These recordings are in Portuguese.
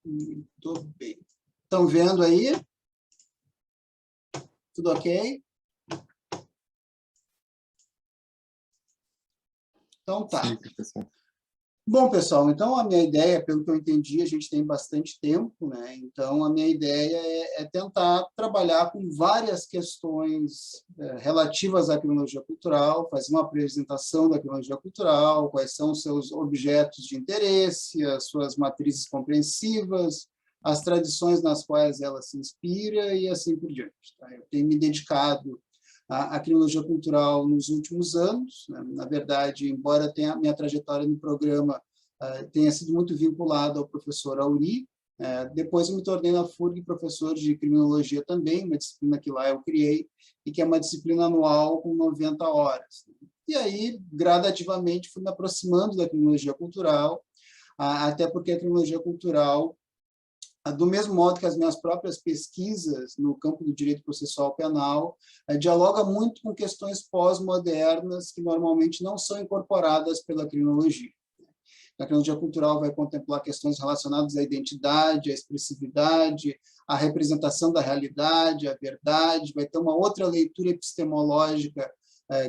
Muito bem. Estão vendo aí? Tudo ok? Então tá. Sim, professor. Bom, pessoal, então a minha ideia, pelo que eu entendi, a gente tem bastante tempo, né? Então a minha ideia é tentar trabalhar com várias questões relativas à criminologia cultural, fazer uma apresentação da criminologia cultural, quais são os seus objetos de interesse, as suas matrizes compreensivas, as tradições nas quais ela se inspira e assim por diante. Tá? Eu tenho me dedicado à criminologia cultural nos últimos anos, né? Na verdade, embora tenha a minha trajetória no programa tenha sido muito vinculada ao professor Auri, depois eu me tornei na FURG professor de criminologia também, uma disciplina que lá eu criei, e que é uma disciplina anual com 90 horas. E aí, gradativamente, fui me aproximando da criminologia cultural, até porque a criminologia cultural, do mesmo modo que as minhas próprias pesquisas no campo do direito processual penal, dialoga muito com questões pós-modernas que normalmente não são incorporadas pela criminologia. A criminologia cultural vai contemplar questões relacionadas à identidade, à expressividade, à representação da realidade, à verdade, vai ter uma outra leitura epistemológica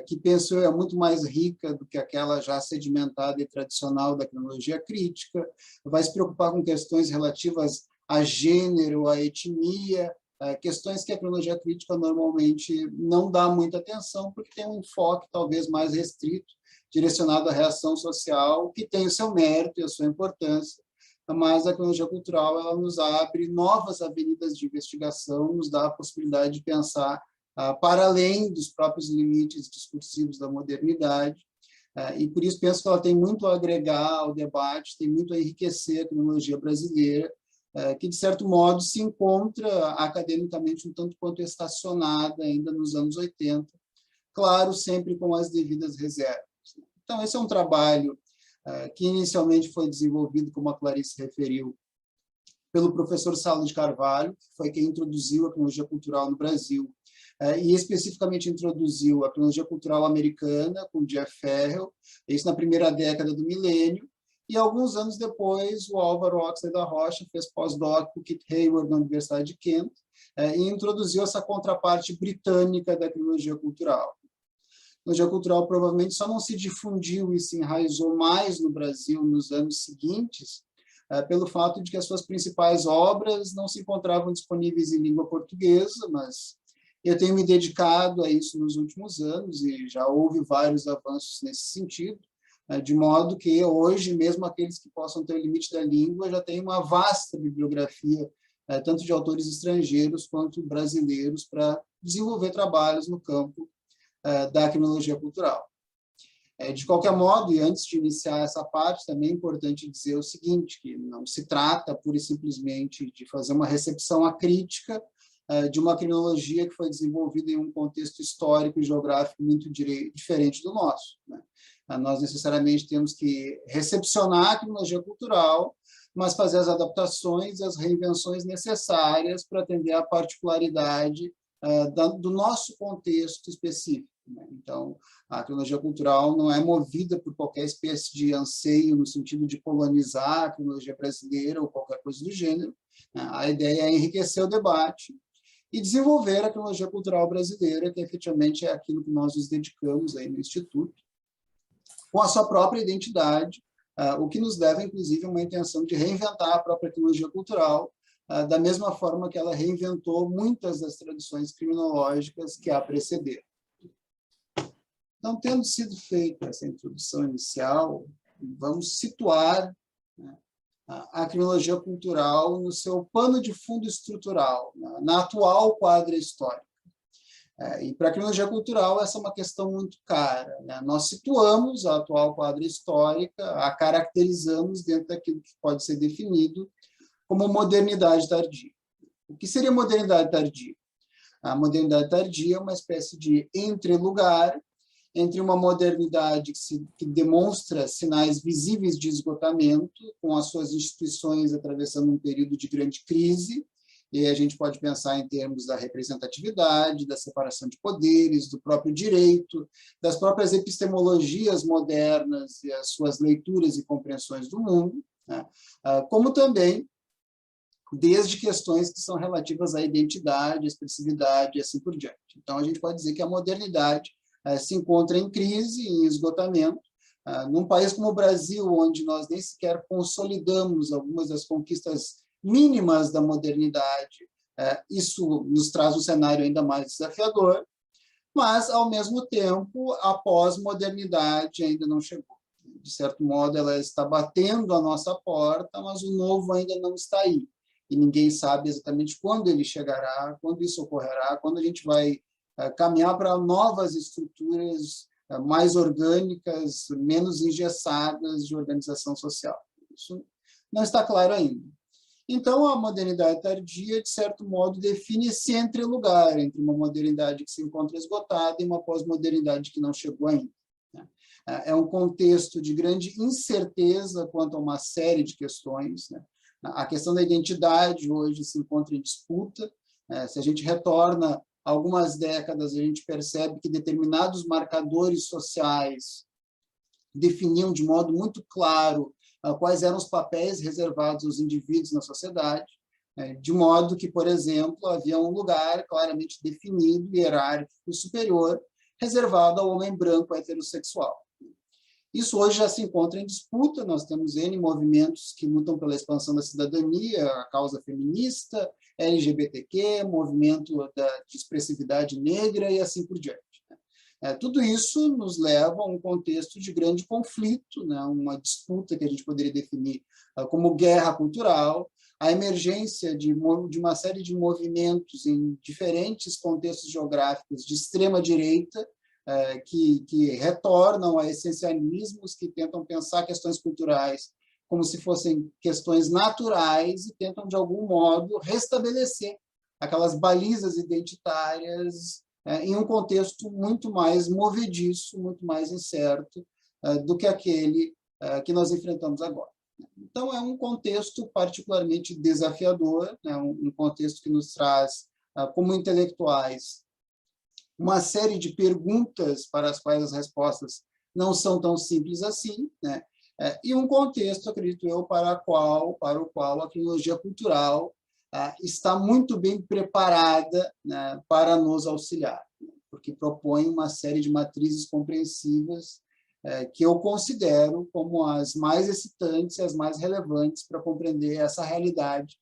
que, penso eu, é muito mais rica do que aquela já sedimentada e tradicional da criminologia crítica, vai se preocupar com questões relativas a gênero, a etnia, questões que a criminologia crítica normalmente não dá muita atenção, porque tem um enfoque talvez mais restrito, direcionado à reação social, que tem o seu mérito e a sua importância, mas a criminologia cultural ela nos abre novas avenidas de investigação, nos dá a possibilidade de pensar para além dos próprios limites discursivos da modernidade, e por isso penso que ela tem muito a agregar ao debate, tem muito a enriquecer a criminologia brasileira, que, de certo modo, se encontra academicamente um tanto quanto estacionada ainda nos anos 80, claro, sempre com as devidas reservas. Então, esse é um trabalho que inicialmente foi desenvolvido, como a Clarice referiu, pelo professor Saulo de Carvalho, que foi quem introduziu a criminologia cultural no Brasil, e especificamente introduziu a criminologia cultural americana, com Jeff Ferrell, isso na primeira década do milênio, e alguns anos depois, o Álvaro Oxley da Rocha fez pós-doc com Keith Hayward na Universidade de Kent, e introduziu essa contraparte britânica da criminologia cultural. A criminologia cultural provavelmente só não se difundiu e se enraizou mais no Brasil nos anos seguintes, pelo fato de que as suas principais obras não se encontravam disponíveis em língua portuguesa, mas eu tenho me dedicado a isso nos últimos anos e já houve vários avanços nesse sentido, de modo que hoje, mesmo aqueles que possam ter o limite da língua, já tem uma vasta bibliografia, tanto de autores estrangeiros quanto brasileiros, para desenvolver trabalhos no campo da criminologia cultural. De qualquer modo, e antes de iniciar essa parte, também é importante dizer o seguinte, que não se trata, pura e simplesmente, de fazer uma recepção acrítica de uma criminologia que foi desenvolvida em um contexto histórico e geográfico muito diferente do nosso, né? Nós necessariamente temos que recepcionar a criminologia cultural, mas fazer as adaptações e as reinvenções necessárias para atender à particularidade do nosso contexto específico. Então, a criminologia cultural não é movida por qualquer espécie de anseio no sentido de colonizar a criminologia brasileira ou qualquer coisa do gênero. A ideia é enriquecer o debate e desenvolver a criminologia cultural brasileira, que efetivamente é aquilo que nós nos dedicamos aí no Instituto, com a sua própria identidade, o que nos leva, inclusive, a uma intenção de reinventar a própria criminologia cultural, da mesma forma que ela reinventou muitas das tradições criminológicas que a precederam. Então, tendo sido feita essa introdução inicial, vamos situar, né, a criminologia cultural no seu pano de fundo estrutural, na atual quadra histórica. E para a criminologia cultural, essa é uma questão muito cara, né? Nós situamos a atual quadra histórica, a caracterizamos dentro daquilo que pode ser definido como modernidade tardia. O que seria modernidade tardia? A modernidade tardia é uma espécie de entrelugar entre uma modernidade que demonstra sinais visíveis de esgotamento, com as suas instituições atravessando um período de grande crise, e a gente pode pensar em termos da representatividade, da separação de poderes, do próprio direito, das próprias epistemologias modernas e as suas leituras e compreensões do mundo, né? Como também desde questões que são relativas à identidade, à expressividade e assim por diante. Então, a gente pode dizer que a modernidade se encontra em crise, em esgotamento. Num país como o Brasil, onde nós nem sequer consolidamos algumas das conquistas mínimas da modernidade, isso nos traz um cenário ainda mais desafiador, mas, ao mesmo tempo, a pós-modernidade ainda não chegou. De certo modo, ela está batendo a nossa porta, mas o novo ainda não está aí. E ninguém sabe exatamente quando ele chegará, quando isso ocorrerá, quando a gente vai caminhar para novas estruturas mais orgânicas, menos engessadas de organização social. Isso não está claro ainda. Então, a modernidade tardia, de certo modo, define esse entrelugar entre uma modernidade que se encontra esgotada e uma pós-modernidade que não chegou ainda. É um contexto de grande incerteza quanto a uma série de questões. A questão da identidade hoje se encontra em disputa. Se a gente retorna algumas décadas, a gente percebe que determinados marcadores sociais definiam de modo muito claro quais eram os papéis reservados aos indivíduos na sociedade, de modo que, por exemplo, havia um lugar claramente definido, hierárquico, superior, reservado ao homem branco heterossexual. Isso hoje já se encontra em disputa, nós temos N movimentos que lutam pela expansão da cidadania, a causa feminista, LGBTQ, movimento de expressividade negra e assim por diante. Tudo isso nos leva a um contexto de grande conflito, uma disputa que a gente poderia definir como guerra cultural, a emergência de uma série de movimentos em diferentes contextos geográficos de extrema-direita, que retornam a essencialismos, que tentam pensar questões culturais como se fossem questões naturais e tentam, de algum modo, restabelecer aquelas balizas identitárias em um contexto muito mais movediço, muito mais incerto do que aquele que nós enfrentamos agora. Então, é um contexto particularmente desafiador, um contexto que nos traz, como intelectuais, uma série de perguntas para as quais as respostas não são tão simples assim, e um contexto, acredito eu, para o qual a criminologia cultural está muito bem preparada para nos auxiliar, porque propõe uma série de matrizes compreensivas que eu considero como as mais excitantes e as mais relevantes para compreender essa realidade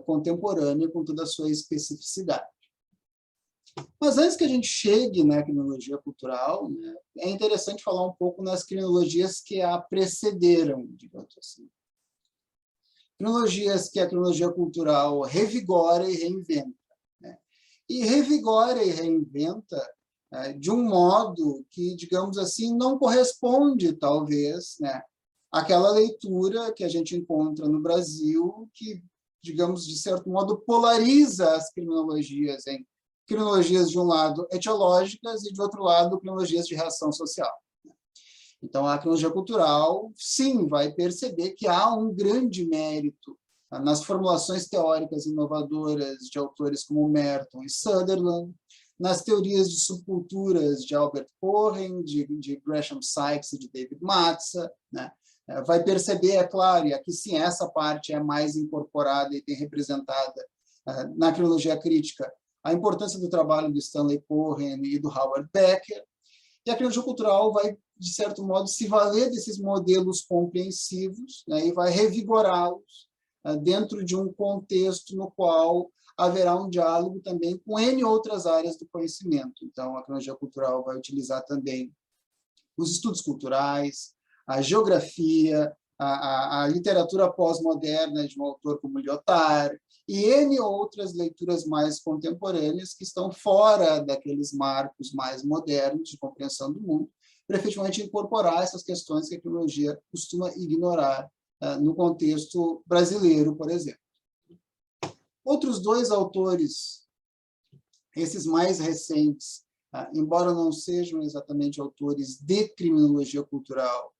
contemporânea com toda a sua especificidade. Mas antes que a gente chegue na criminologia cultural, é interessante falar um pouco nas criminologias que a precederam, digamos assim. Criminologias que a criminologia cultural revigora e reinventa. E revigora e reinventa de um modo que, digamos assim, não corresponde, talvez, àquela leitura que a gente encontra no Brasil, que, digamos, de certo modo, polariza as criminologias em criminologias, de um lado, etiológicas e, de outro lado, criminologias de reação social. Então, a criminologia cultural, sim, vai perceber que há um grande mérito nas formulações teóricas inovadoras de autores como Merton e Sutherland, nas teorias de subculturas de Albert Cohen, de Gresham Sykes e de David Matza. Vai perceber, é claro, e aqui sim, essa parte é mais incorporada e bem representada na criminologia crítica, a importância do trabalho do Stanley Cohen e do Howard Becker, e a criminologia cultural vai, de certo modo, se valer desses modelos compreensivos e vai revigorá-los dentro de um contexto no qual haverá um diálogo também com N outras áreas do conhecimento. Então, a criminologia cultural vai utilizar também os estudos culturais, a geografia, a literatura pós-moderna de um autor como Lyotard, e N outras leituras mais contemporâneas que estão fora daqueles marcos mais modernos de compreensão do mundo, para efetivamente incorporar essas questões que a criminologia costuma ignorar no contexto brasileiro, por exemplo. Outros dois autores, esses mais recentes, embora não sejam exatamente autores de criminologia cultural,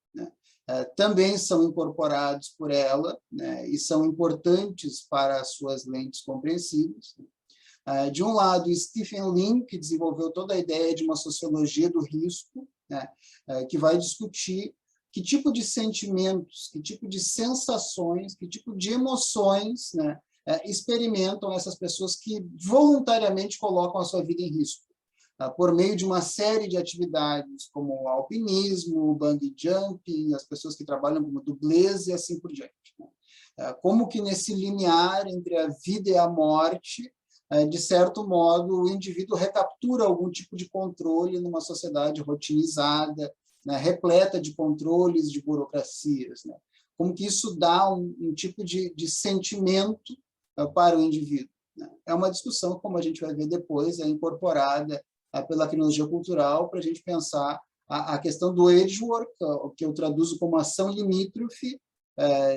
também são incorporados por ela e são importantes para as suas lentes compreensivas. De um lado, Stephen Lean, que desenvolveu toda a ideia de uma sociologia do risco, que vai discutir que tipo de sentimentos, que tipo de sensações, que tipo de emoções experimentam essas pessoas que voluntariamente colocam a sua vida em risco, por meio de uma série de atividades, como o alpinismo, o bungee jumping, as pessoas que trabalham como dublês e assim por diante. Como que nesse limiar entre a vida e a morte, de certo modo, o indivíduo recaptura algum tipo de controle numa sociedade rotinizada, né, repleta de controles, de burocracias, né? Como que isso dá um tipo de sentimento para o indivíduo, né? É uma discussão, como a gente vai ver depois, incorporada pela criminologia cultural para a gente pensar a questão do edge work, o que eu traduzo como ação limítrofe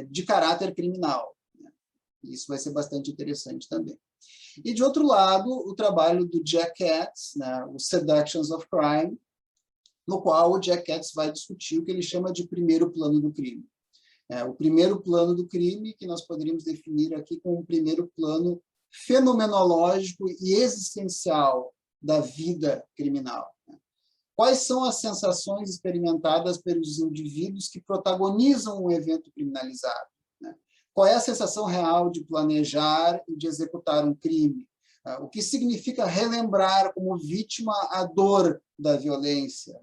de caráter criminal, né? Isso vai ser bastante interessante também. E, de outro lado, o trabalho do Jack Katz, né, o Seductions of Crime, no qual o Jack Katz vai discutir o que ele chama de primeiro plano do crime. O primeiro plano do crime, que nós poderíamos definir aqui como um primeiro plano fenomenológico e existencial da vida criminal. Quais são as sensações experimentadas pelos indivíduos que protagonizam um evento criminalizado? Qual é a sensação real de planejar e de executar um crime? O que significa relembrar como vítima a dor da violência?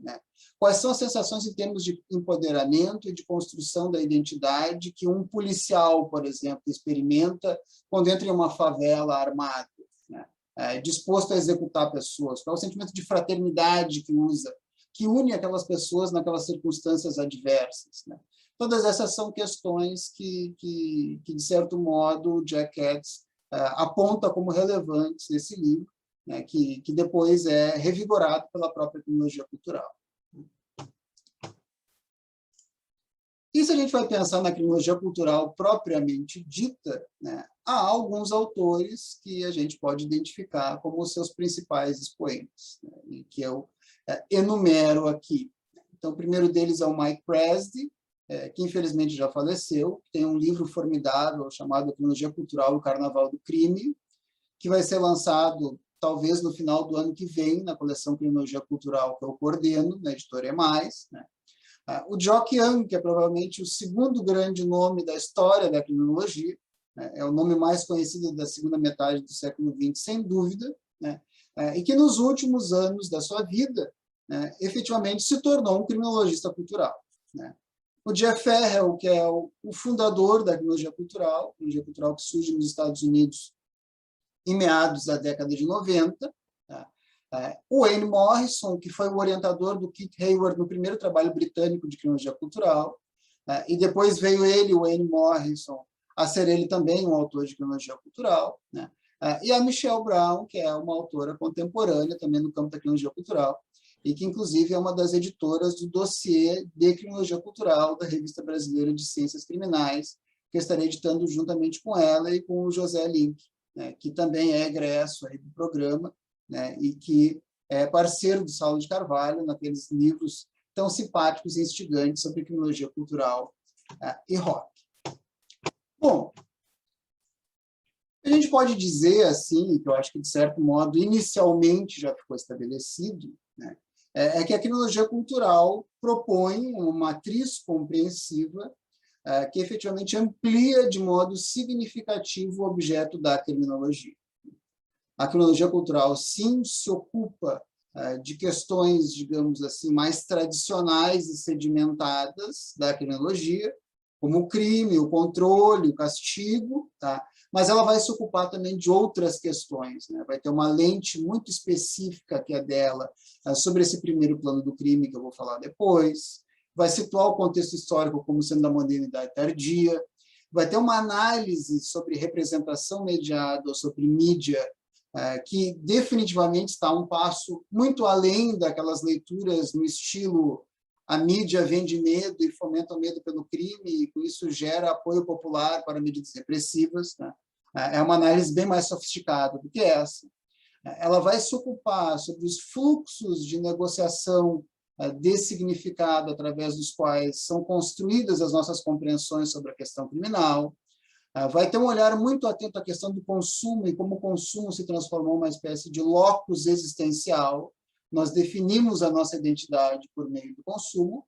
Quais são as sensações em termos de empoderamento e de construção da identidade que um policial, por exemplo, experimenta quando entra em uma favela armado, disposto a executar pessoas? Qual é o sentimento de fraternidade que une aquelas pessoas naquelas circunstâncias adversas? Todas essas são questões que de certo modo, o Jack Katz aponta como relevantes nesse livro, que depois é revigorado pela própria criminologia cultural. E se a gente vai pensar na criminologia cultural propriamente dita, há alguns autores que a gente pode identificar como os seus principais expoentes, e que eu enumero aqui. Então, o primeiro deles é o Mike Presdy, que infelizmente já faleceu, tem um livro formidável chamado Criminologia Cultural e o Carnaval do Crime, que vai ser lançado talvez no final do ano que vem, na coleção Criminologia Cultural que eu coordeno, na editora EMAIS. O Jock Young, que é provavelmente o segundo grande nome da história da criminologia, é o nome mais conhecido da segunda metade do século XX, sem dúvida, e que nos últimos anos da sua vida, efetivamente se tornou um criminologista cultural. O Jeff Ferrell, que é o fundador da criminologia cultural que surge nos Estados Unidos em meados da década de 90, o Wayne Morrison, que foi o orientador do Keith Hayward no primeiro trabalho britânico de criminologia cultural, e depois veio ele, o Wayne Morrison, a ser ele também um autor de criminologia cultural, e a Michelle Brown, que é uma autora contemporânea também no campo da criminologia cultural, e que, inclusive, é uma das editoras do dossiê de criminologia cultural da Revista Brasileira de Ciências Criminais, que eu estarei editando juntamente com ela e com o José Link, que também é egresso aí do programa, e que é parceiro do Saulo de Carvalho naqueles livros tão simpáticos e instigantes sobre criminologia cultural e rock. Bom, a gente pode dizer, assim, que eu acho que, de certo modo, inicialmente já ficou estabelecido, é que a criminologia cultural propõe uma matriz compreensiva que efetivamente amplia de modo significativo o objeto da criminologia. A criminologia cultural, sim, se ocupa de questões, digamos assim, mais tradicionais e sedimentadas da criminologia, como o crime, o controle, o castigo, mas ela vai se ocupar também de outras questões, vai ter uma lente muito específica que é dela sobre esse primeiro plano do crime, que eu vou falar depois, vai situar o contexto histórico como sendo da modernidade tardia, vai ter uma análise sobre representação mediada ou sobre mídia, que definitivamente está um passo muito além daquelas leituras no estilo a mídia vende medo e fomenta o medo pelo crime, e com isso gera apoio popular para medidas repressivas. É uma análise bem mais sofisticada do que essa. Ela vai se ocupar sobre os fluxos de negociação de significado através dos quais são construídas as nossas compreensões sobre a questão criminal. Vai ter um olhar muito atento à questão do consumo e como o consumo se transformou uma espécie de locus existencial. Nós definimos a nossa identidade por meio do consumo,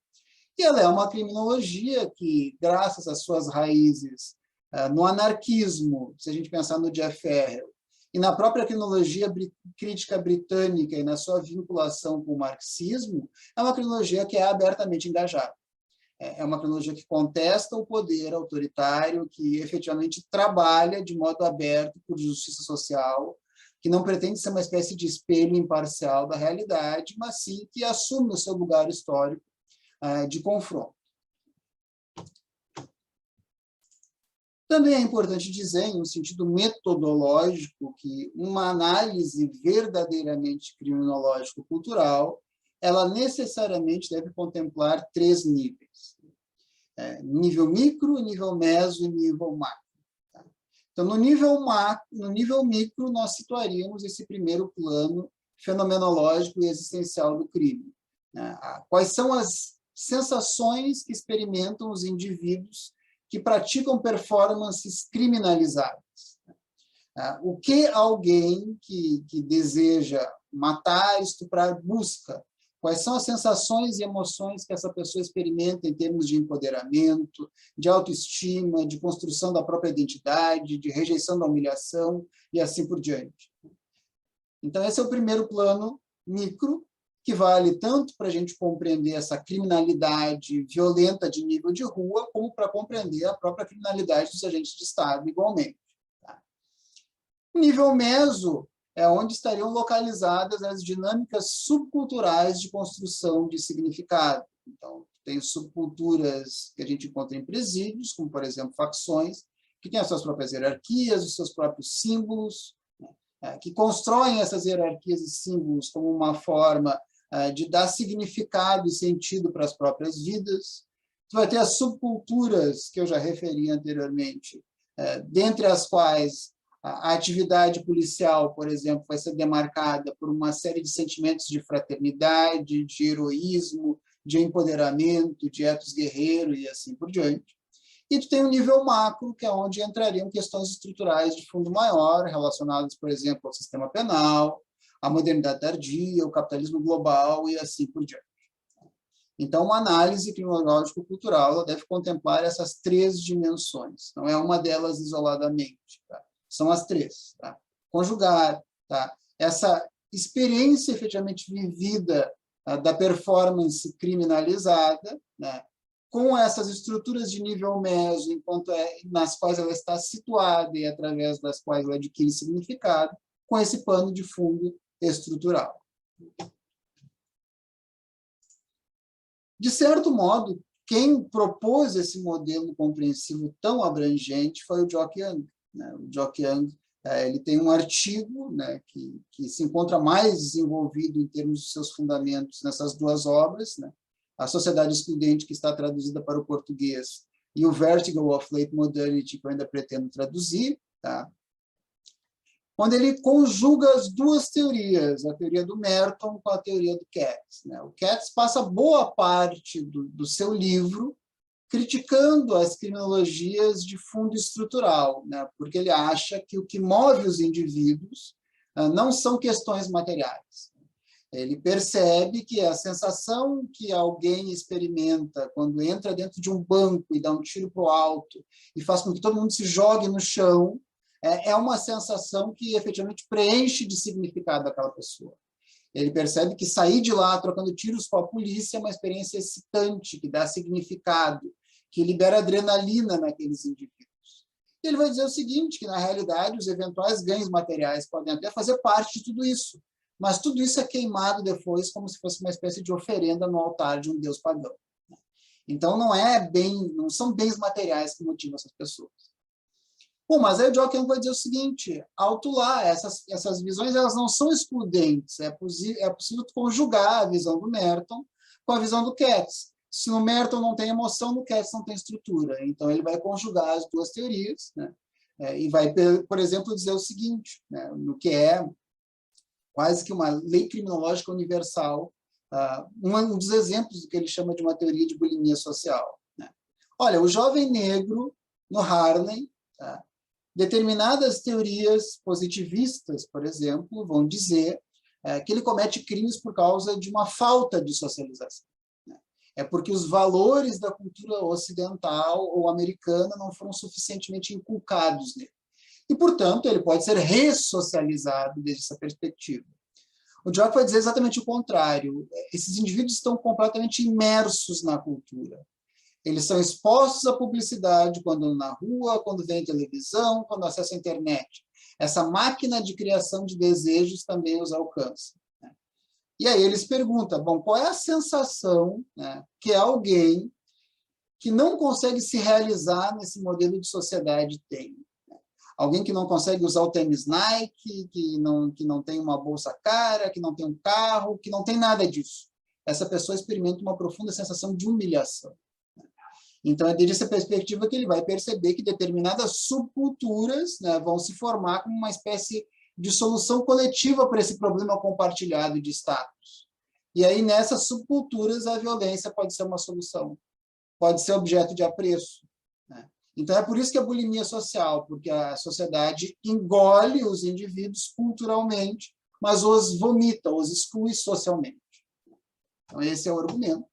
e ela é uma criminologia que, graças às suas raízes no anarquismo, se a gente pensar no Jeff Ferrell, e na própria criminologia crítica britânica e na sua vinculação com o marxismo, é uma criminologia que é abertamente engajada. É uma criminologia que contesta o poder autoritário, que efetivamente trabalha de modo aberto por justiça social, que não pretende ser uma espécie de espelho imparcial da realidade, mas sim que assume o seu lugar histórico de confronto. Também é importante dizer, em um sentido metodológico, que uma análise verdadeiramente criminológico-cultural, ela necessariamente deve contemplar 3 níveis. Nível micro, nível meso e nível macro. Tá? Então, no nível micro, nós situaríamos esse primeiro plano fenomenológico e existencial do crime. Quais são as sensações que experimentam os indivíduos que praticam performances criminalizadas? O que alguém que deseja matar, estuprar, busca? Quais são as sensações e emoções que essa pessoa experimenta em termos de empoderamento, de autoestima, de construção da própria identidade, de rejeição da humilhação e assim por diante? Então, esse é o primeiro plano micro, que vale tanto para a gente compreender essa criminalidade violenta de nível de rua, como para compreender a própria criminalidade dos agentes de Estado, igualmente. Tá? O nível meso é onde estariam localizadas as dinâmicas subculturais de construção de significado. Então, tem subculturas que a gente encontra em presídios, como, por exemplo, facções, que têm as suas próprias hierarquias, os seus próprios símbolos, que constroem essas hierarquias e símbolos como uma forma de dar significado e sentido para as próprias vidas. Você vai ter as subculturas que eu já referi anteriormente, dentre as quais a atividade policial, por exemplo, vai ser demarcada por uma série de sentimentos de fraternidade, de heroísmo, de empoderamento, de ethos guerreiro e assim por diante. E tu tem o nível macro, que é onde entrariam questões estruturais de fundo maior, relacionadas, por exemplo, ao sistema penal, à modernidade tardia, ao capitalismo global e assim por diante. Então, uma análise criminológico-cultural deve contemplar essas 3 dimensões, não é uma delas isoladamente. Tá? São as 3. Tá? Conjugar essa experiência efetivamente vivida da performance criminalizada, né, com essas estruturas de nível meso, nas quais ela está situada e através das quais ela adquire significado, com esse pano de fundo estrutural. De certo modo, quem propôs esse modelo compreensivo tão abrangente foi o Jock Young. O Jock Young ele tem um artigo, né, que se encontra mais desenvolvido em termos de seus fundamentos nessas 2 obras, né, A Sociedade Excludente, que está traduzida para o português, e o Vertigo of Late Modernity, que eu ainda pretendo traduzir, tá? Onde ele conjuga as 2 teorias, a teoria do Merton com a teoria do Katz. Né? O Katz passa boa parte do seu livro criticando as criminologias de fundo estrutural, né? Porque ele acha que o que move os indivíduos não são questões materiais. Ele percebe que a sensação que alguém experimenta quando entra dentro de um banco e dá um tiro para o alto e faz com que todo mundo se jogue no chão, é uma sensação que efetivamente preenche de significado aquela pessoa. Ele percebe que sair de lá trocando tiros com a polícia é uma experiência excitante, que dá significado, que libera adrenalina naqueles indivíduos. E ele vai dizer o seguinte, que na realidade os eventuais ganhos materiais podem até fazer parte de tudo isso, mas tudo isso é queimado depois como se fosse uma espécie de oferenda no altar de um deus pagão. Então não são bens materiais que motivam essas pessoas. Bom, mas aí o Jock Young vai dizer o seguinte, alto lá, essas visões elas não são excludentes, é possível conjugar a visão do Merton com a visão do Katz. Se no Merton não tem emoção, no Katz não tem estrutura. Então, ele vai conjugar as 2 teorias, né? E vai, por exemplo, dizer o seguinte, né? No que é quase que uma lei criminológica universal, um dos exemplos do que ele chama de uma teoria de bulimia social. Né? Olha, o jovem negro no Harlem, tá? Determinadas teorias positivistas, por exemplo, vão dizer que ele comete crimes por causa de uma falta de socialização. Né? é porque os valores da cultura ocidental ou americana não foram suficientemente inculcados nele. E, portanto, ele pode ser ressocializado desde essa perspectiva. O Jock vai dizer exatamente o contrário. Esses indivíduos estão completamente imersos na cultura. Eles são expostos à publicidade quando na rua, quando vem televisão, quando acessam a internet. Essa máquina de criação de desejos também os alcança. E aí eles perguntam, bom, qual é a sensação, né, que alguém que não consegue se realizar nesse modelo de sociedade tem? Alguém que não consegue usar o tênis Nike, que não tem uma bolsa cara, que não tem um carro, que não tem nada disso. Essa pessoa experimenta uma profunda sensação de humilhação. Então, é desde essa perspectiva que ele vai perceber que determinadas subculturas, né, vão se formar como uma espécie de solução coletiva para esse problema compartilhado de status. E aí, nessas subculturas, a violência pode ser uma solução, pode ser objeto de apreço, né? Então, é por isso que a bulimia é social, porque a sociedade engole os indivíduos culturalmente, mas os vomita, os exclui socialmente. Então, esse é o argumento.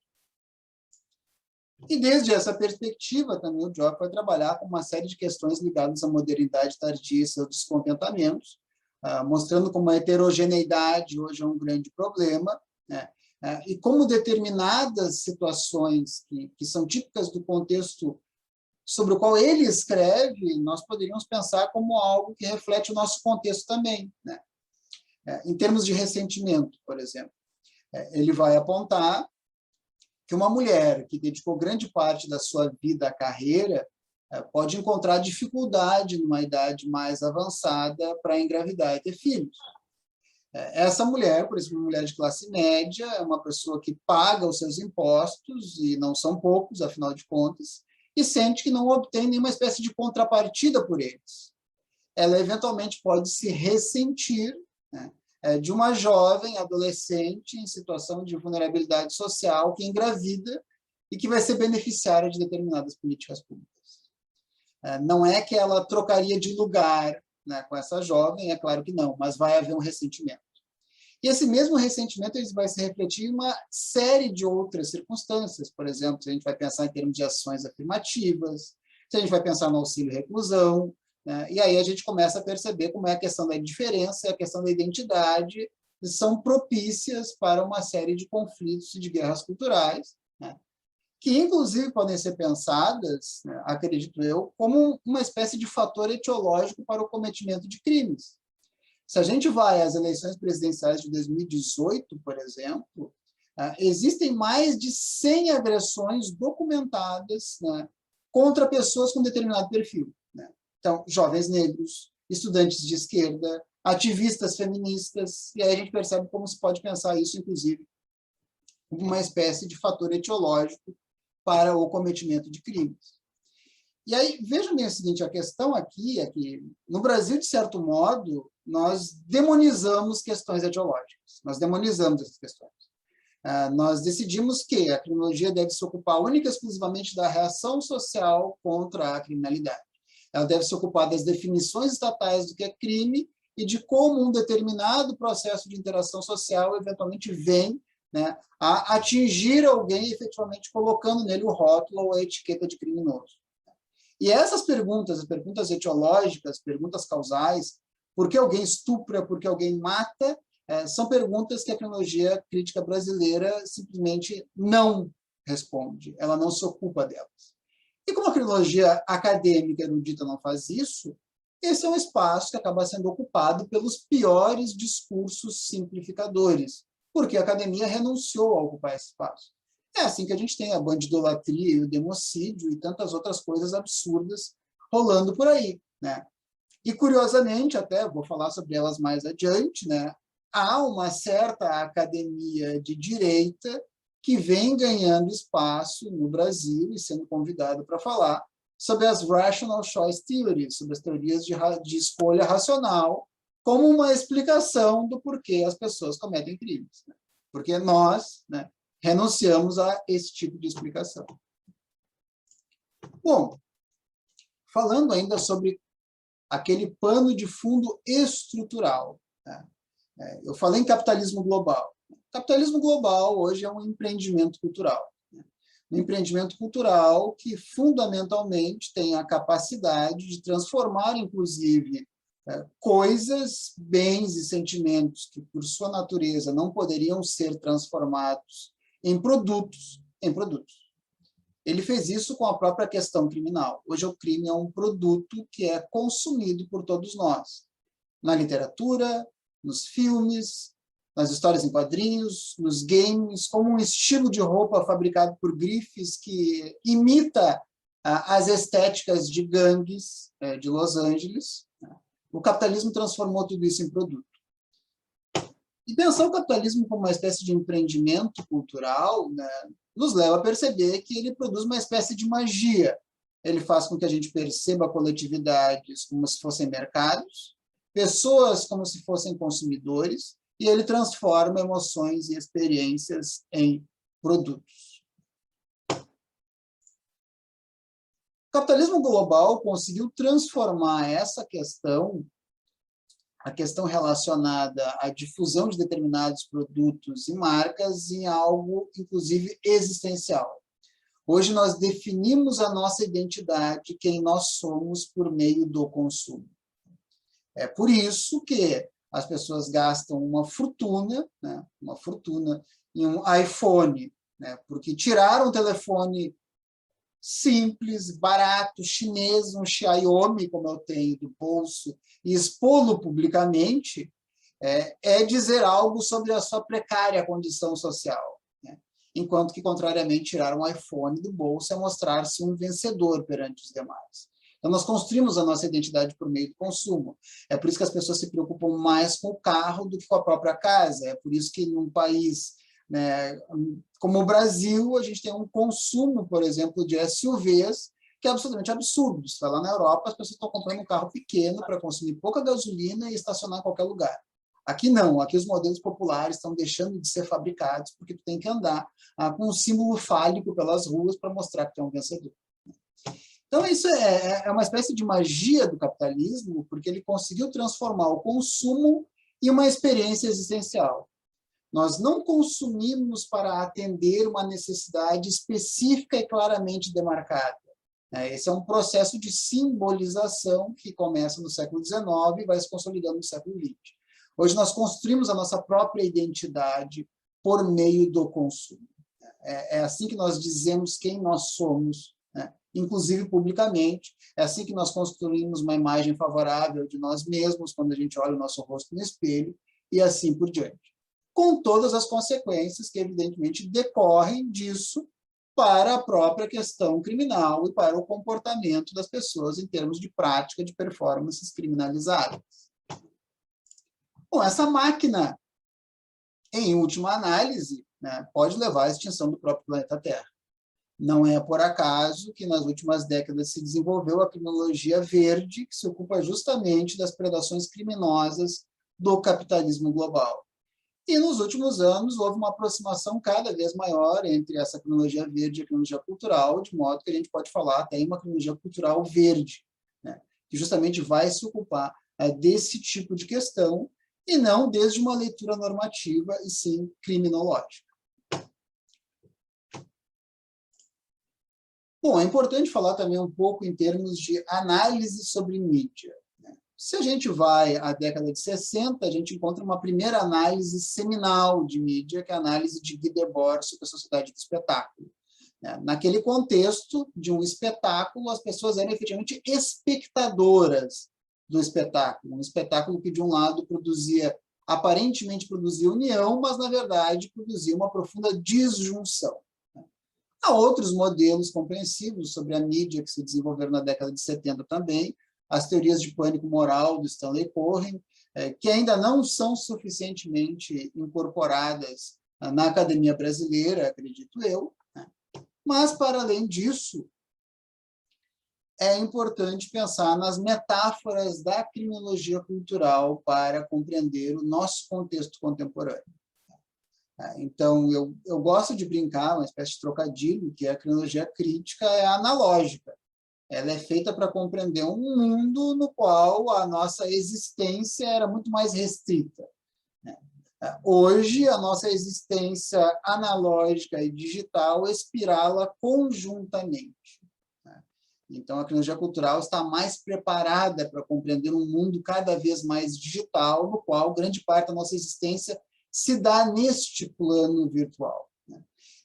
E desde essa perspectiva, também o Jock vai trabalhar com uma série de questões ligadas à modernidade tardia e seus descontentamentos, mostrando como a heterogeneidade hoje é um grande problema, né? E como determinadas situações que são típicas do contexto sobre o qual ele escreve, nós poderíamos pensar como algo que reflete o nosso contexto também, né? Em termos de ressentimento, por exemplo, ele vai apontar que uma mulher que dedicou grande parte da sua vida à carreira pode encontrar dificuldade numa idade mais avançada para engravidar e ter filhos. Essa mulher, por exemplo, uma mulher de classe média, é uma pessoa que paga os seus impostos, e não são poucos, afinal de contas, e sente que não obtém nenhuma espécie de contrapartida por eles. Ela, eventualmente, pode se ressentir, né, de uma jovem adolescente em situação de vulnerabilidade social que engravida e que vai ser beneficiária de determinadas políticas públicas. Não é que ela trocaria de lugar, né, com essa jovem, é claro que não, mas vai haver um ressentimento. E esse mesmo ressentimento ele vai se refletir em uma série de outras circunstâncias. Por exemplo, se a gente vai pensar em termos de ações afirmativas, se a gente vai pensar no auxílio-reclusão, né, e aí a gente começa a perceber como é a questão da diferença e a questão da identidade são propícias para uma série de conflitos e de guerras culturais, né, que, inclusive, podem ser pensadas, né, acredito eu, como uma espécie de fator etiológico para o cometimento de crimes. Se a gente vai às eleições presidenciais de 2018, por exemplo, existem mais de 100 agressões documentadas, né, contra pessoas com determinado perfil, né? Então, jovens negros, estudantes de esquerda, ativistas feministas, e aí a gente percebe como se pode pensar isso, inclusive, como uma espécie de fator etiológico para o cometimento de crimes. E aí, vejam bem o seguinte, a questão aqui é que, no Brasil, de certo modo, nós demonizamos questões etiológicas, nós demonizamos essas questões. Nós decidimos que a criminologia deve se ocupar única e exclusivamente da reação social contra a criminalidade. Ela deve se ocupar das definições estatais do que é crime e de como um determinado processo de interação social eventualmente vem, né, a atingir alguém efetivamente colocando nele o rótulo ou a etiqueta de criminoso. E essas perguntas, as perguntas etiológicas, perguntas causais, por que alguém estupra, por que alguém mata, são perguntas que a criminologia crítica brasileira simplesmente não responde, ela não se ocupa delas. E como a criminologia acadêmica erudita não faz isso, esse é um espaço que acaba sendo ocupado pelos piores discursos simplificadores, porque a academia renunciou a ocupar esse espaço. É assim que a gente tem a bandidolatria e o democídio e tantas outras coisas absurdas rolando por aí, né? E, curiosamente, até vou falar sobre elas mais adiante, né, há uma certa academia de direita que vem ganhando espaço no Brasil e sendo convidado para falar sobre as rational choice theories, sobre as teorias de escolha racional, como uma explicação do porquê as pessoas cometem crimes, né? Porque nós, né, renunciamos a esse tipo de explicação. Bom, falando ainda sobre aquele pano de fundo estrutural, né? Eu falei em capitalismo global. O capitalismo global hoje é um empreendimento cultural, né? Um empreendimento cultural que, fundamentalmente, tem a capacidade de transformar, inclusive, coisas, bens e sentimentos que, por sua natureza, não poderiam ser transformados em produtos. Ele fez isso com a própria questão criminal. Hoje, o crime é um produto que é consumido por todos nós, na literatura, nos filmes, nas histórias em quadrinhos, nos games, como um estilo de roupa fabricado por grifes que imita as estéticas de gangues de Los Angeles. O capitalismo transformou tudo isso em produto. E pensar o capitalismo como uma espécie de empreendimento cultural, né, nos leva a perceber que ele produz uma espécie de magia. Ele faz com que a gente perceba coletividades como se fossem mercados, pessoas como se fossem consumidores, e ele transforma emoções e experiências em produtos. O capitalismo global conseguiu transformar essa questão, a questão relacionada à difusão de determinados produtos e marcas, em algo, inclusive, existencial. Hoje nós definimos a nossa identidade, quem nós somos, por meio do consumo. É por isso que as pessoas gastam uma fortuna em um iPhone, né, porque tiraram um telefone simples, barato, chinês, um Xiaomi, como eu tenho, do bolso, e expô-lo publicamente, é dizer algo sobre a sua precária condição social. Né? Enquanto que, contrariamente, tirar um iPhone do bolso é mostrar-se um vencedor perante os demais. Então, nós construímos a nossa identidade por meio do consumo. É por isso que as pessoas se preocupam mais com o carro do que com a própria casa. É por isso que, num país, né, como o Brasil, a gente tem um consumo, por exemplo, de SUVs, que é absolutamente absurdo. Você vai lá na Europa, as pessoas estão comprando um carro pequeno para consumir pouca gasolina e estacionar em qualquer lugar. Aqui não, aqui os modelos populares estão deixando de ser fabricados porque tu tem que andar com um símbolo fálico pelas ruas para mostrar que tu é um vencedor. Então, isso é uma espécie de magia do capitalismo, porque ele conseguiu transformar o consumo em uma experiência existencial. Nós não consumimos para atender uma necessidade específica e claramente demarcada. Esse é um processo de simbolização que começa no século XIX e vai se consolidando no século XX. Hoje nós construímos a nossa própria identidade por meio do consumo. É assim que nós dizemos quem nós somos, né? Inclusive publicamente. É assim que nós construímos uma imagem favorável de nós mesmos quando a gente olha o nosso rosto no espelho e assim por diante. Com todas as consequências que, evidentemente, decorrem disso para a própria questão criminal e para o comportamento das pessoas em termos de prática de performances criminalizadas. Bom, essa máquina, em última análise, né, pode levar à extinção do próprio planeta Terra. Não é por acaso que nas últimas décadas se desenvolveu a criminologia verde, que se ocupa justamente das predações criminosas do capitalismo global. E nos últimos anos houve uma aproximação cada vez maior entre essa criminologia verde e a criminologia cultural, de modo que a gente pode falar até em uma criminologia cultural verde, né, que justamente vai se ocupar desse tipo de questão, e não desde uma leitura normativa, e sim criminológica. Bom, é importante falar também um pouco em termos de análise sobre mídia. Se a gente vai à década de 60, a gente encontra uma primeira análise seminal de mídia, que é a análise de Guy Debord sobre a sociedade do espetáculo. Naquele contexto de um espetáculo, as pessoas eram efetivamente espectadoras do espetáculo. Um espetáculo que, de um lado, aparentemente produzia união, mas, na verdade, produzia uma profunda disjunção. Há outros modelos compreensivos sobre a mídia que se desenvolveram na década de 70 também, as teorias de pânico moral do Stanley Cohen, que ainda não são suficientemente incorporadas na academia brasileira, acredito eu. Mas, para além disso, é importante pensar nas metáforas da criminologia cultural para compreender o nosso contexto contemporâneo. Então, eu gosto de brincar, uma espécie de trocadilho, que a criminologia crítica é analógica. Ela é feita para compreender um mundo no qual a nossa existência era muito mais restrita. Hoje, a nossa existência analógica e digital espirala conjuntamente. Então, a cronologia cultural está mais preparada para compreender um mundo cada vez mais digital, no qual grande parte da nossa existência se dá neste plano virtual.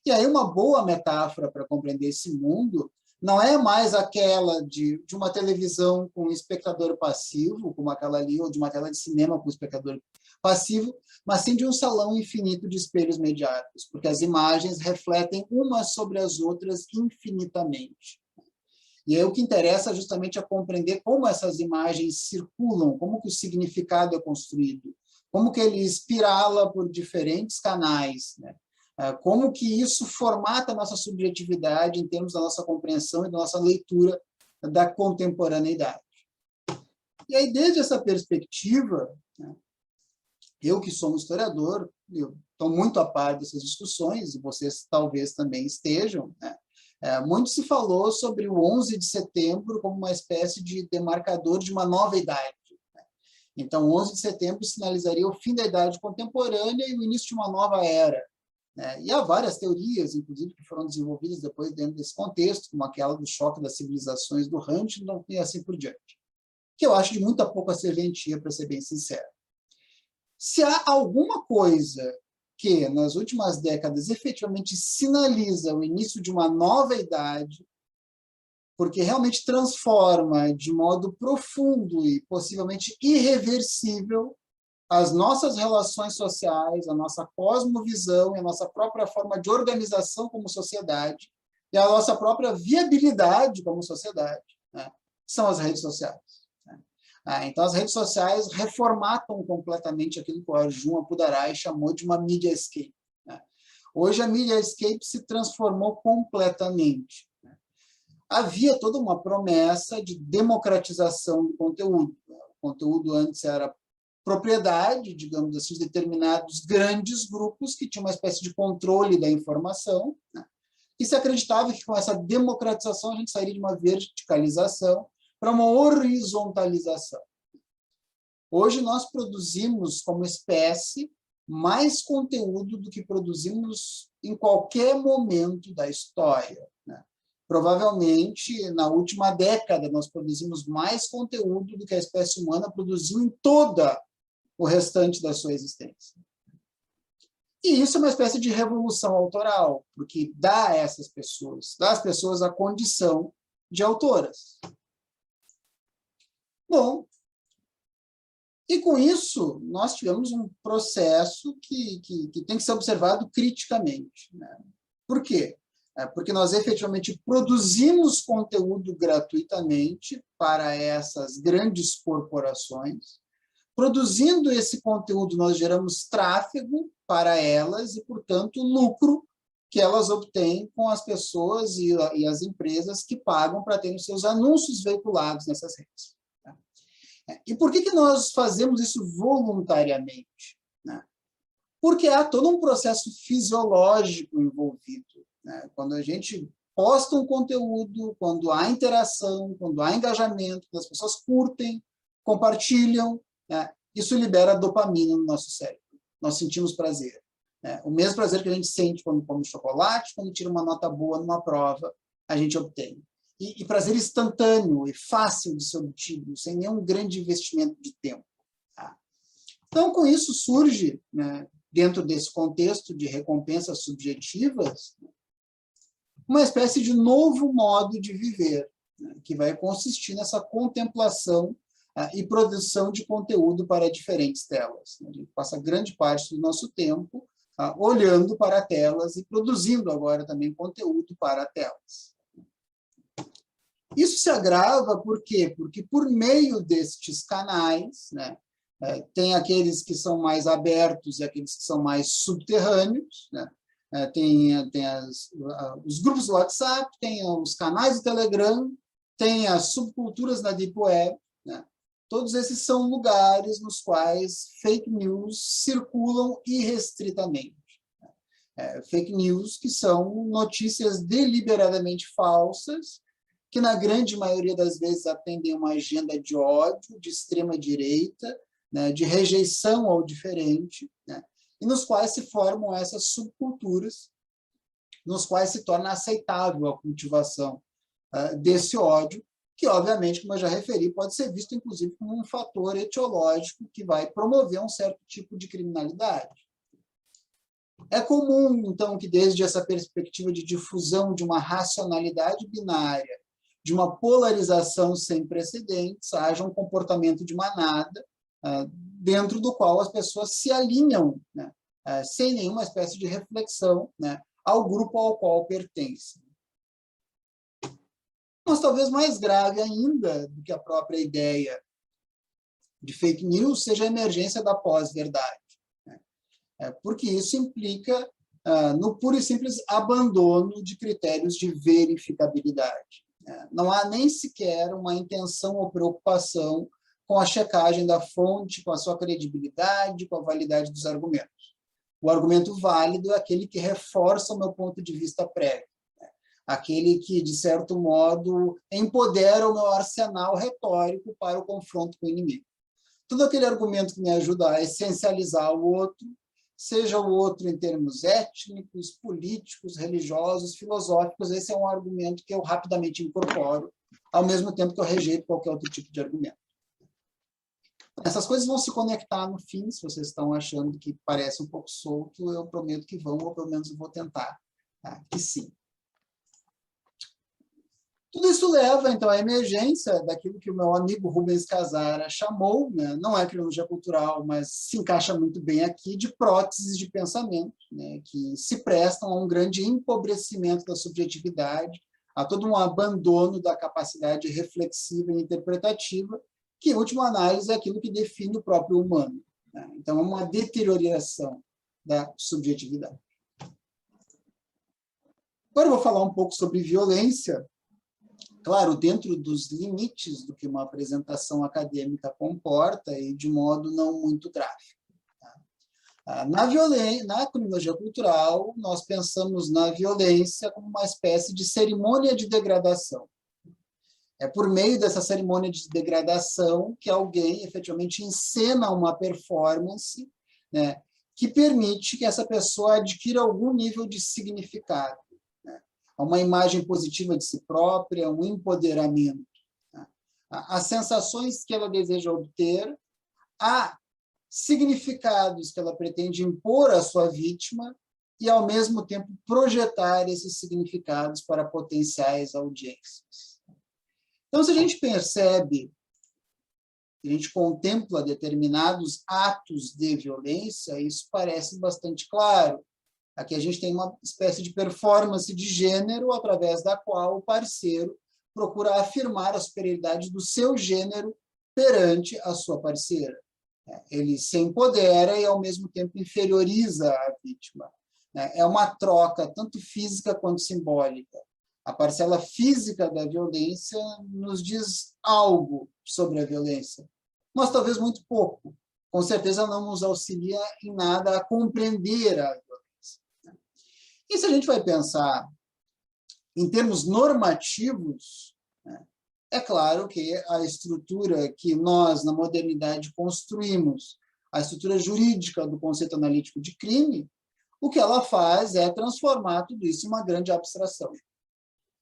E aí, uma boa metáfora para compreender esse mundo não é mais aquela de uma televisão com espectador passivo, como aquela ali, ou de uma tela de cinema com espectador passivo, mas sim de um salão infinito de espelhos mediáticos, porque as imagens refletem umas sobre as outras infinitamente. E aí o que interessa justamente é compreender como essas imagens circulam, como que o significado é construído, como que ele espirala por diferentes canais, né? Como que isso formata a nossa subjetividade em termos da nossa compreensão e da nossa leitura da contemporaneidade. E aí, desde essa perspectiva, né, eu que sou um historiador, eu estou muito a par dessas discussões, e vocês talvez também estejam, né? Muito se falou sobre o 11 de setembro como uma espécie de demarcador de uma nova idade. Então, o 11 de setembro sinalizaria o fim da idade contemporânea e o início de uma nova era. E há várias teorias, inclusive, que foram desenvolvidas depois dentro desse contexto, como aquela do choque das civilizações do Huntington e assim por diante, que eu acho de muita pouca serventia, para ser bem sincero. Se há alguma coisa que, nas últimas décadas, efetivamente sinaliza o início de uma nova idade, porque realmente transforma de modo profundo e possivelmente irreversível as nossas relações sociais, a nossa cosmovisão e a nossa própria forma de organização como sociedade e a nossa própria viabilidade como sociedade, né, são as redes sociais. Então, as redes sociais reformatam completamente aquilo que o Arjun Apudarai chamou de uma mediascape. Hoje, a mediascape se transformou completamente. Havia toda uma promessa de democratização do conteúdo. O conteúdo antes era propriedade, digamos assim, de determinados grandes grupos que tinham uma espécie de controle da informação, e se acreditava que com essa democratização a gente sairia de uma verticalização para uma horizontalização. Hoje nós produzimos, como espécie, mais conteúdo do que produzimos em qualquer momento da história. Provavelmente, na última década, nós produzimos mais conteúdo do que a espécie humana produziu em toda o restante da sua existência. E isso é uma espécie de revolução autoral, porque dá a essas pessoas, dá às pessoas a condição de autoras. Bom, e com isso, nós tivemos um processo que tem que ser observado criticamente. Por quê? Porque nós efetivamente produzimos conteúdo gratuitamente para essas grandes corporações. Produzindo esse conteúdo, nós geramos tráfego para elas e, portanto, lucro que elas obtêm com as pessoas e as empresas que pagam para terem seus anúncios veiculados nessas redes. E por que nós fazemos isso voluntariamente? Porque há todo um processo fisiológico envolvido. Quando a gente posta um conteúdo, quando há interação, quando há engajamento, quando as pessoas curtem, compartilham, isso libera dopamina no nosso cérebro. Nós sentimos prazer. O mesmo prazer que a gente sente quando come chocolate, quando tira uma nota boa numa prova, a gente obtém. E prazer instantâneo e fácil de ser obtido, sem nenhum grande investimento de tempo. Então, com isso surge, dentro desse contexto de recompensas subjetivas, uma espécie de novo modo de viver, que vai consistir nessa contemplação e produção de conteúdo para diferentes telas. A gente passa grande parte do nosso tempo olhando para telas e produzindo agora também conteúdo para telas. Isso se agrava por quê? Porque por meio destes canais, tem aqueles que são mais abertos e aqueles que são mais subterrâneos, tem os grupos do WhatsApp, tem os canais do Telegram, tem as subculturas na Deep Web. Todos esses são lugares nos quais fake news circulam irrestritamente. Fake news que são notícias deliberadamente falsas, que na grande maioria das vezes atendem uma agenda de ódio, de extrema-direita, de rejeição ao diferente, e nos quais se formam essas subculturas, nos quais se torna aceitável a cultivação desse ódio, que, obviamente, como eu já referi, pode ser visto, inclusive, como um fator etiológico que vai promover um certo tipo de criminalidade. É comum, então, que desde essa perspectiva de difusão de uma racionalidade binária, de uma polarização sem precedentes, haja um comportamento de manada, dentro do qual as pessoas se alinham, né, sem nenhuma espécie de reflexão, né, ao grupo ao qual pertencem. Mas talvez mais grave ainda do que a própria ideia de fake news seja a emergência da pós-verdade, né? Porque isso implica no puro e simples abandono de critérios de verificabilidade. Não há nem sequer uma intenção ou preocupação com a checagem da fonte, com a sua credibilidade, com a validade dos argumentos. O argumento válido é aquele que reforça o meu ponto de vista prévio, aquele que, de certo modo, empodera o meu arsenal retórico para o confronto com o inimigo. Todo aquele argumento que me ajuda a essencializar o outro, seja o outro em termos étnicos, políticos, religiosos, filosóficos, esse é um argumento que eu rapidamente incorporo, ao mesmo tempo que eu rejeito qualquer outro tipo de argumento. Essas coisas vão se conectar no fim, se vocês estão achando que parece um pouco solto, eu prometo que vão, ou pelo menos eu vou tentar que sim. Tudo isso leva, então, à emergência daquilo que o meu amigo Rubens Casara chamou, né, não é criminologia cultural, mas se encaixa muito bem aqui, de próteses de pensamento, né, que se prestam a um grande empobrecimento da subjetividade, a todo um abandono da capacidade reflexiva e interpretativa, que, em última análise, é aquilo que define o próprio humano, né? Então, é uma deterioração da subjetividade. Agora eu vou falar um pouco sobre violência, claro, dentro dos limites do que uma apresentação acadêmica comporta e de modo não muito gráfico. Na criminologia cultural, nós pensamos na violência como uma espécie de cerimônia de degradação. É por meio dessa cerimônia de degradação que alguém efetivamente encena uma performance, né, que permite que essa pessoa adquira algum nível de significado, né, uma imagem positiva de si própria, um empoderamento, né, as sensações que ela deseja obter, há significados que ela pretende impor à sua vítima e, ao mesmo tempo, projetar esses significados para potenciais audiências. Então, se a gente percebe, se a gente contempla determinados atos de violência, isso parece bastante claro. Aqui a gente tem uma espécie de performance de gênero através da qual o parceiro procura afirmar a superioridade do seu gênero perante a sua parceira. Ele se empodera e, ao mesmo tempo, inferioriza a vítima. É uma troca tanto física quanto simbólica. A parcela física da violência nos diz algo sobre a violência, mas talvez muito pouco. Com certeza não nos auxilia em nada a compreender a violência. E se a gente vai pensar em termos normativos, é claro que a estrutura que nós, na modernidade, construímos, a estrutura jurídica do conceito analítico de crime, o que ela faz é transformar tudo isso em uma grande abstração.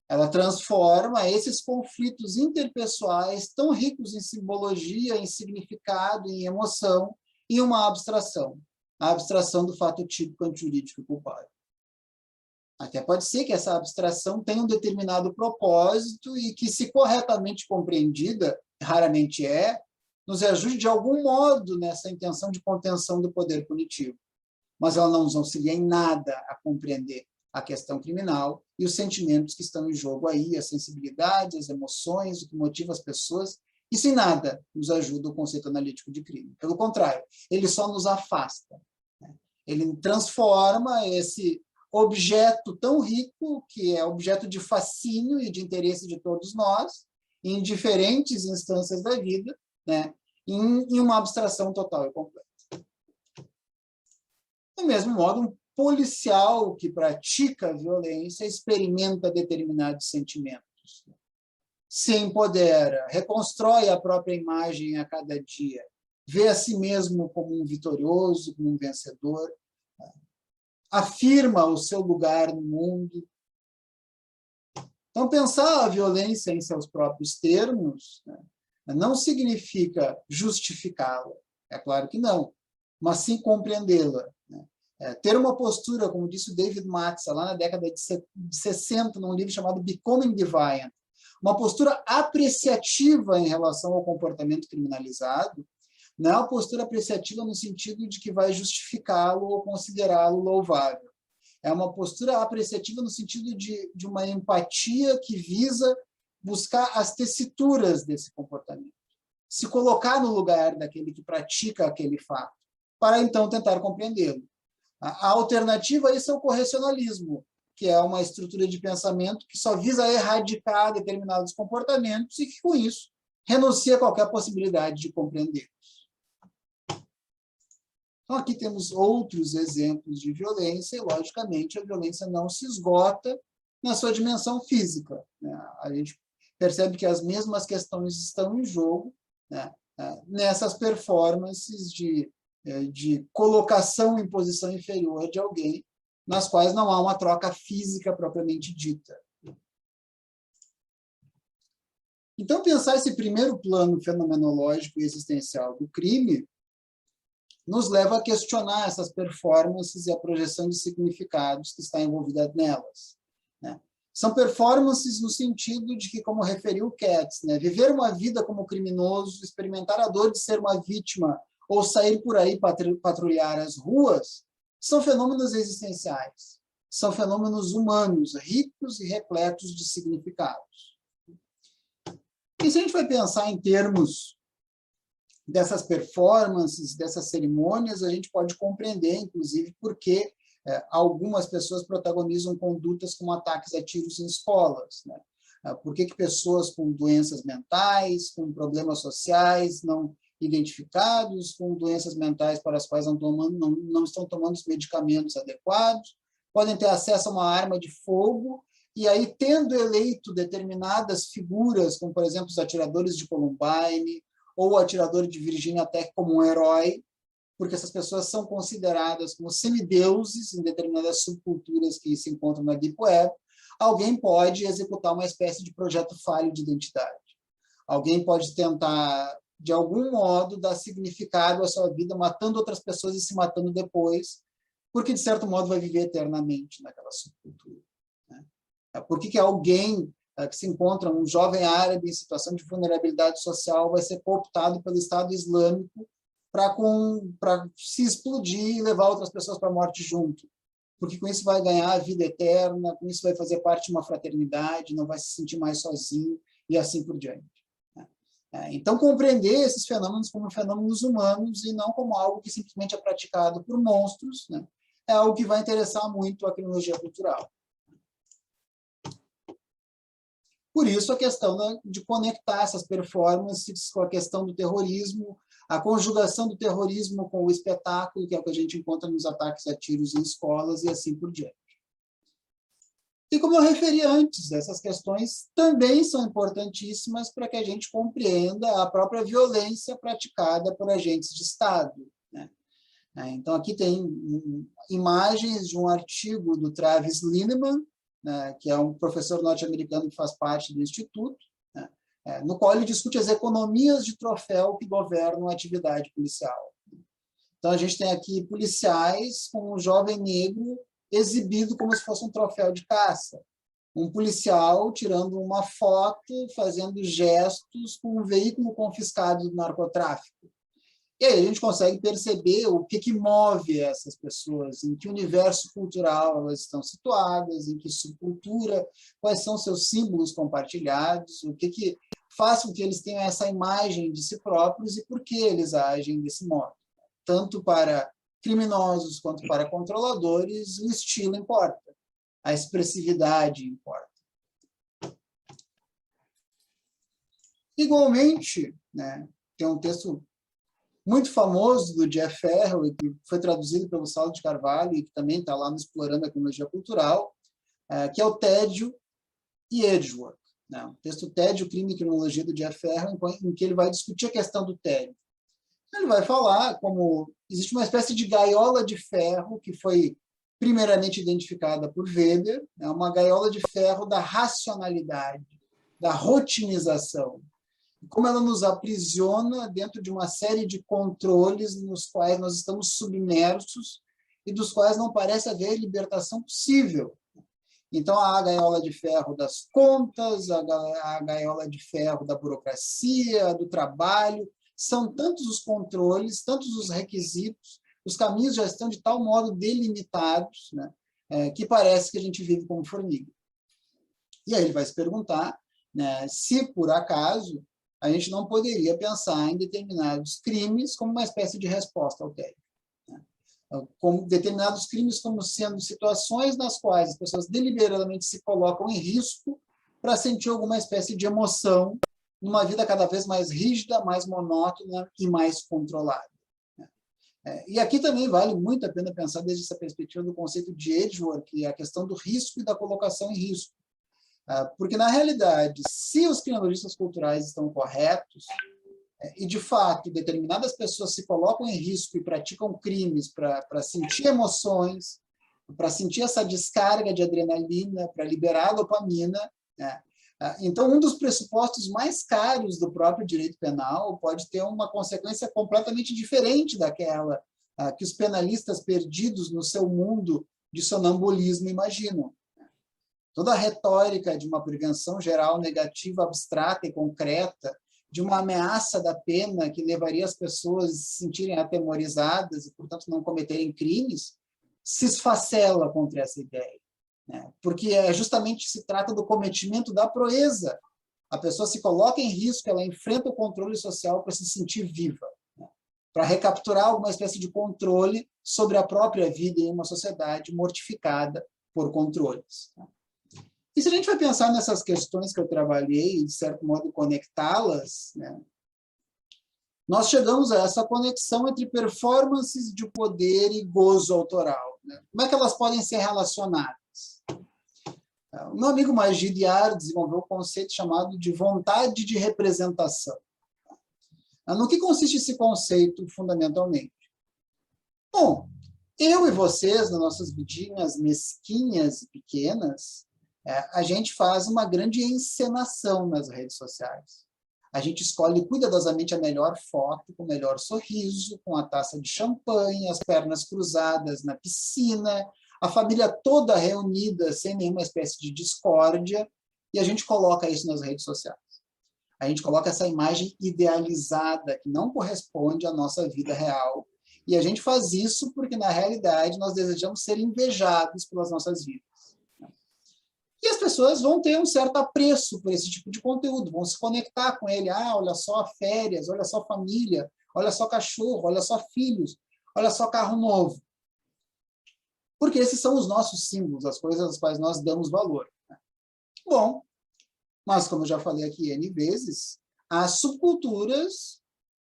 Ela transforma esses conflitos interpessoais tão ricos em simbologia, em significado, em emoção, em uma abstração. A abstração do fato típico antijurídico culpável. Até pode ser que essa abstração tenha um determinado propósito e que, se corretamente compreendida, raramente é, nos ajude de algum modo nessa intenção de contenção do poder punitivo. Mas ela não nos auxilia em nada a compreender a questão criminal e os sentimentos que estão em jogo aí, a sensibilidade, as emoções, o que motiva as pessoas. Isso em nada nos ajuda o conceito analítico de crime. Pelo contrário, ele só nos afasta. Ele transforma esse objeto tão rico, que é objeto de fascínio e de interesse de todos nós, em diferentes instâncias da vida, né, em uma abstração total e completa. Do mesmo modo, um policial que pratica a violência experimenta determinados sentimentos, se empodera, reconstrói a própria imagem a cada dia, vê a si mesmo como um vitorioso, como um vencedor, afirma o seu lugar no mundo. Então, pensar a violência em seus próprios termos, né, não significa justificá-la, é claro que não, mas sim compreendê-la. Né? Ter uma postura, como disse o David Matza, lá na década de 60, num livro chamado Becoming Deviant, uma postura apreciativa em relação ao comportamento criminalizado, não é uma postura apreciativa no sentido de que vai justificá-lo ou considerá-lo louvável. É uma postura apreciativa no sentido de uma empatia que visa buscar as tessituras desse comportamento, se colocar no lugar daquele que pratica aquele fato, para então tentar compreendê-lo. A alternativa a isso é o correcionalismo, que é uma estrutura de pensamento que só visa erradicar determinados comportamentos e que, com isso, renuncia a qualquer possibilidade de compreendê-los. Então, aqui temos outros exemplos de violência, e, logicamente, a violência não se esgota na sua dimensão física. Né? A gente percebe que as mesmas questões estão em jogo, né, nessas performances de colocação em posição inferior de alguém, nas quais não há uma troca física propriamente dita. Então, pensar esse primeiro plano fenomenológico e existencial do crime nos leva a questionar essas performances e a projeção de significados que está envolvida nelas. Né? São performances no sentido de que, como referiu Katz, né, viver uma vida como criminoso, experimentar a dor de ser uma vítima ou sair por aí patrulhar as ruas, são fenômenos existenciais, são fenômenos humanos, ricos e repletos de significados. E se a gente vai pensar em termos dessas performances, dessas cerimônias, a gente pode compreender, inclusive, por que algumas pessoas protagonizam condutas como ataques a tiros em escolas. Né? Por que pessoas com doenças mentais, com problemas sociais não identificados, com doenças mentais para as quais não estão tomando os medicamentos adequados, podem ter acesso a uma arma de fogo, e aí, tendo eleito determinadas figuras, como, por exemplo, os atiradores de Columbine, ou o atirador de Virginia Tech como um herói, porque essas pessoas são consideradas como semideuses em determinadas subculturas que se encontram na Deep Web, alguém pode executar uma espécie de projeto falho de identidade. Alguém pode tentar, de algum modo, dar significado à sua vida, matando outras pessoas e se matando depois, porque, de certo modo, vai viver eternamente naquela subcultura. Né? Por que alguém que se encontra, um jovem árabe em situação de vulnerabilidade social, vai ser cooptado pelo Estado Islâmico para se explodir e levar outras pessoas para a morte junto? Porque com isso vai ganhar a vida eterna, com isso vai fazer parte de uma fraternidade, não vai se sentir mais sozinho, e assim por diante. Então, compreender esses fenômenos como fenômenos humanos e não como algo que simplesmente é praticado por monstros, né, é algo que vai interessar muito a criminologia cultural. Por isso, a questão de conectar essas performances com a questão do terrorismo, a conjugação do terrorismo com o espetáculo, que é o que a gente encontra nos ataques a tiros em escolas e assim por diante. E como eu referi antes, essas questões também são importantíssimas para que a gente compreenda a própria violência praticada por agentes de Estado. Né? Então, aqui tem imagens de um artigo do Travis Lineman, né, que é um professor norte-americano que faz parte do Instituto, né, no qual ele discute as economias de troféu que governam a atividade policial. Então, a gente tem aqui policiais com um jovem negro exibido como se fosse um troféu de caça. Um policial tirando uma foto, fazendo gestos com um veículo confiscado do narcotráfico. E aí a gente consegue perceber o que move essas pessoas, em que universo cultural elas estão situadas, em que subcultura, quais são seus símbolos compartilhados, o que faz com que eles tenham essa imagem de si próprios e por que eles agem desse modo. Tanto para criminosos quanto para controladores, o estilo importa, a expressividade importa. Igualmente, né, tem um texto muito famoso do Jeff Farrell, que foi traduzido pelo Saulo de Carvalho e que também está lá no Explorando a Criminologia Cultural, que é o Tédio e Edgeworth. Né? O texto Tédio, Crime e Criminologia do Jeff Farrell, em que ele vai discutir a questão do tédio. Ele vai falar como existe uma espécie de gaiola de ferro que foi primeiramente identificada por Weber, é uma gaiola de ferro da racionalidade, da rotinização, como ela nos aprisiona dentro de uma série de controles nos quais nós estamos submersos e dos quais não parece haver libertação possível. Então, há a gaiola de ferro das contas, a gaiola de ferro da burocracia, do trabalho, são tantos os controles, tantos os requisitos, os caminhos já estão de tal modo delimitados, né, que parece que a gente vive como formiga. E aí ele vai se perguntar, né, se, por acaso, a gente não poderia pensar em determinados crimes como uma espécie de resposta ao tédio. Né? Como determinados crimes como sendo situações nas quais as pessoas deliberadamente se colocam em risco para sentir alguma espécie de emoção numa vida cada vez mais rígida, mais monótona e mais controlada. E aqui também vale muito a pena pensar desde essa perspectiva do conceito de Edgeworth, que é a questão do risco e da colocação em risco. Porque, na realidade, se os criminologistas culturais estão corretos, e, de fato, determinadas pessoas se colocam em risco e praticam crimes para sentir emoções, para sentir essa descarga de adrenalina, para liberar a dopamina, né? Então, um dos pressupostos mais caros do próprio direito penal pode ter uma consequência completamente diferente daquela que os penalistas perdidos no seu mundo de sonambulismo imaginam. Toda a retórica de uma prevenção geral negativa, abstrata e concreta, de uma ameaça da pena que levaria as pessoas a se sentirem atemorizadas e, portanto, não cometerem crimes, se esfacela contra essa ideia. Né? Porque justamente se trata do cometimento da proeza. A pessoa se coloca em risco, ela enfrenta o controle social para se sentir viva, né? Para recapturar alguma espécie de controle sobre a própria vida em uma sociedade mortificada por controles. Né? E se a gente vai pensar nessas questões que eu trabalhei e, de certo modo, conectá-las, né, nós chegamos a essa conexão entre performances de poder e gozo autoral. Né? Como é que elas podem ser relacionadas? O meu amigo Majid Yar desenvolveu um conceito chamado de vontade de representação. No que consiste esse conceito, fundamentalmente? Bom, eu e vocês, nas nossas vidinhas mesquinhas e pequenas, a gente faz uma grande encenação nas redes sociais. A gente escolhe cuidadosamente a melhor foto, com o melhor sorriso, com a taça de champanhe, as pernas cruzadas na piscina, a família toda reunida, sem nenhuma espécie de discórdia, e a gente coloca isso nas redes sociais. A gente coloca essa imagem idealizada, que não corresponde à nossa vida real, e a gente faz isso porque, na realidade, nós desejamos ser invejados pelas nossas vidas. E as pessoas vão ter um certo apreço por esse tipo de conteúdo, vão se conectar com ele. Olha só férias, olha só família, olha só cachorro, olha só filhos, olha só carro novo. Porque esses são os nossos símbolos, as coisas às quais nós damos valor. Bom, mas como eu já falei aqui N vezes, há subculturas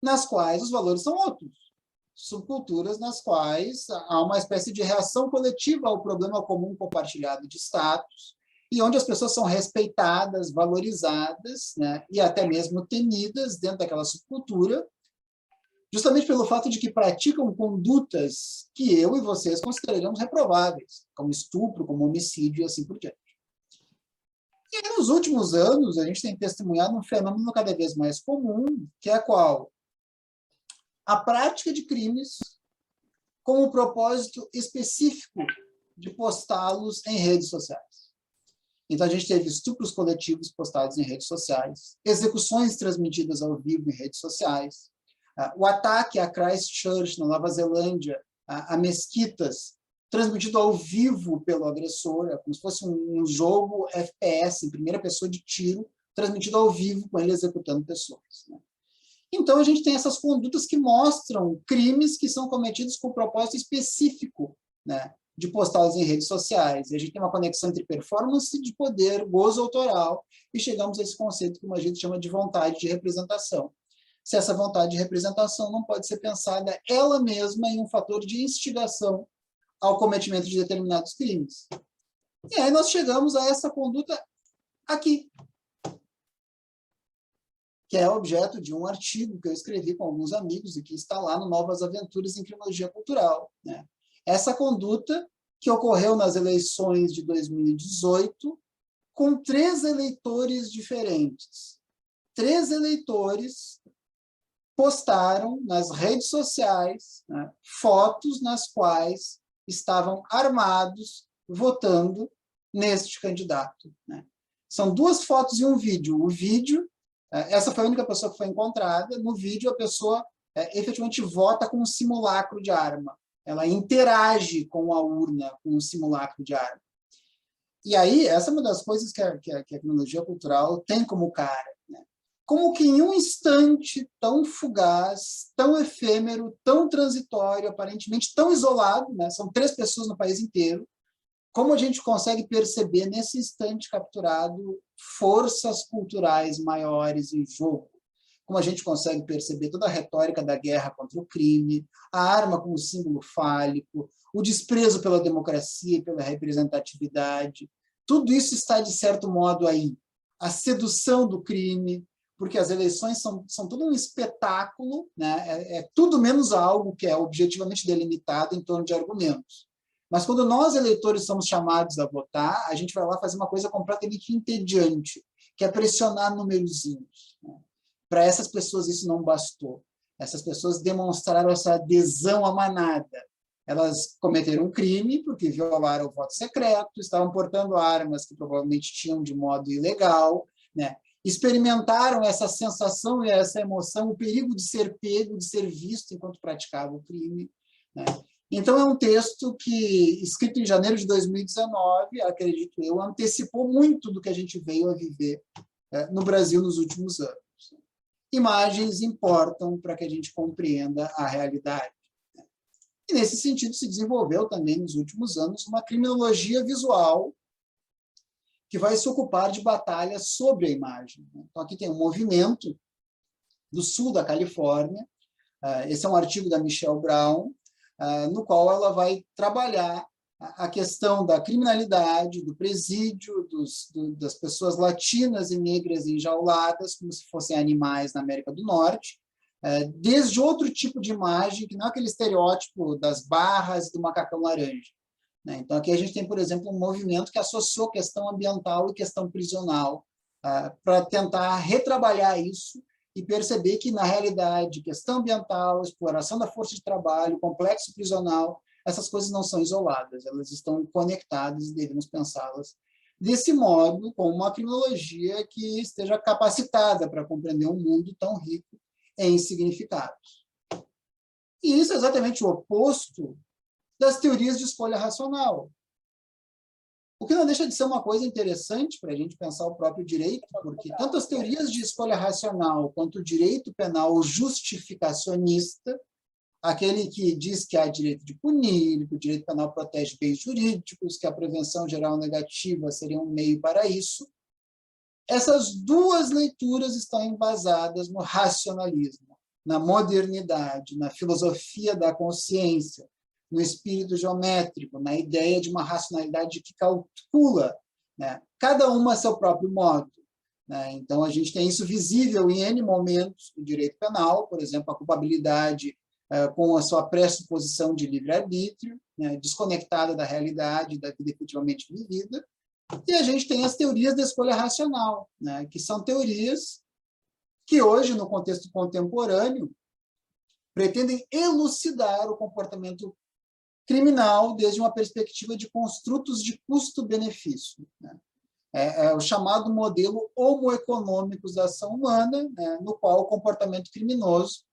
nas quais os valores são outros. Subculturas nas quais há uma espécie de reação coletiva ao problema comum compartilhado de status, e onde as pessoas são respeitadas, valorizadas, né, e até mesmo temidas dentro daquela subcultura, justamente pelo fato de que praticam condutas que eu e vocês consideramos reprováveis, como estupro, como homicídio e assim por diante. E aí, nos últimos anos, a gente tem testemunhado um fenômeno cada vez mais comum, que é qual? A prática de crimes com o propósito específico de postá-los em redes sociais. Então, a gente teve estupros coletivos postados em redes sociais, execuções transmitidas ao vivo em redes sociais, o ataque a Christchurch, na Nova Zelândia, a mesquitas, transmitido ao vivo pelo agressor, como se fosse um jogo FPS, em primeira pessoa de tiro, transmitido ao vivo com ele executando pessoas. Né? Então, a gente tem essas condutas que mostram crimes que são cometidos com propósito específico, né, de postá-los em redes sociais. E a gente tem uma conexão entre performance de poder, gozo autoral, e chegamos a esse conceito que o Majid chama de vontade de representação. Se essa vontade de representação não pode ser pensada ela mesma em um fator de instigação ao cometimento de determinados crimes. E aí nós chegamos a essa conduta aqui, que é objeto de um artigo que eu escrevi com alguns amigos e que está lá no Novas Aventuras em Criminologia Cultural, né? Essa conduta que ocorreu nas eleições de 2018, com 3 eleitores diferentes. 3 eleitores postaram nas redes sociais, né, fotos nas quais estavam armados votando neste candidato, né? São 2 fotos e um vídeo. O vídeo, essa foi a única pessoa que foi encontrada. No vídeo, a pessoa efetivamente vota com um simulacro de arma. Ela interage com a urna, com um simulacro de arma. E aí, essa é uma das coisas que a criminologia cultural tem como cara, né? Como que em um instante tão fugaz, tão efêmero, tão transitório, aparentemente tão isolado, né? São 3 pessoas no país inteiro, como a gente consegue perceber nesse instante capturado forças culturais maiores em jogo? Como a gente consegue perceber toda a retórica da guerra contra o crime, a arma como símbolo fálico, o desprezo pela democracia e pela representatividade. Tudo isso está, de certo modo, aí. A sedução do crime, porque as eleições são todo um espetáculo, né? É tudo menos algo que é objetivamente delimitado em torno de argumentos. Mas quando nós, eleitores, somos chamados a votar, a gente vai lá fazer uma coisa completamente entediante, que é pressionar numerozinhos, né? Para essas pessoas isso não bastou. Essas pessoas demonstraram essa adesão à manada. Elas cometeram um crime porque violaram o voto secreto, estavam portando armas que provavelmente tinham de modo ilegal, né? Experimentaram essa sensação e essa emoção, o perigo de ser pego, de ser visto enquanto praticava o crime, né? Então, é um texto que, escrito em janeiro de 2019, acredito eu, antecipou muito do que a gente veio a viver no Brasil nos últimos anos. Imagens importam para que a gente compreenda a realidade. E, nesse sentido, se desenvolveu também, nos últimos anos, uma criminologia visual que vai se ocupar de batalhas sobre a imagem. Então, aqui tem um movimento do sul da Califórnia. Esse é um artigo da Michelle Brown, no qual ela vai trabalhar a questão da criminalidade, do presídio, das pessoas latinas e negras enjauladas, como se fossem animais na América do Norte, desde outro tipo de imagem, que não é aquele estereótipo das barras do macacão laranja, né? Então, aqui a gente tem, por exemplo, um movimento que associou questão ambiental e questão prisional, para tentar retrabalhar isso e perceber que, na realidade, questão ambiental, exploração da força de trabalho, complexo prisional, essas coisas não são isoladas, elas estão conectadas e devemos pensá-las desse modo, com uma criminologia que esteja capacitada para compreender um mundo tão rico em significados. E isso é exatamente o oposto das teorias de escolha racional. O que não deixa de ser uma coisa interessante para a gente pensar o próprio direito, porque tanto as teorias de escolha racional quanto o direito penal justificacionista, aquele que diz que há direito de punir, que o direito penal protege bens jurídicos, que a prevenção geral negativa seria um meio para isso, essas 2 leituras estão embasadas no racionalismo, na modernidade, na filosofia da consciência, no espírito geométrico, na ideia de uma racionalidade que calcula, né, cada uma a seu próprio modo, né? Então, a gente tem isso visível em N momentos do direito penal, por exemplo, a culpabilidade com a sua pressuposição de livre-arbítrio, né, desconectada da realidade, da vida efetivamente vivida. E a gente tem as teorias da escolha racional, né, que são teorias que hoje, no contexto contemporâneo, pretendem elucidar o comportamento criminal desde uma perspectiva de construtos de custo-benefício, né? É o chamado modelo homoeconômicos da ação humana, né, no qual o comportamento criminoso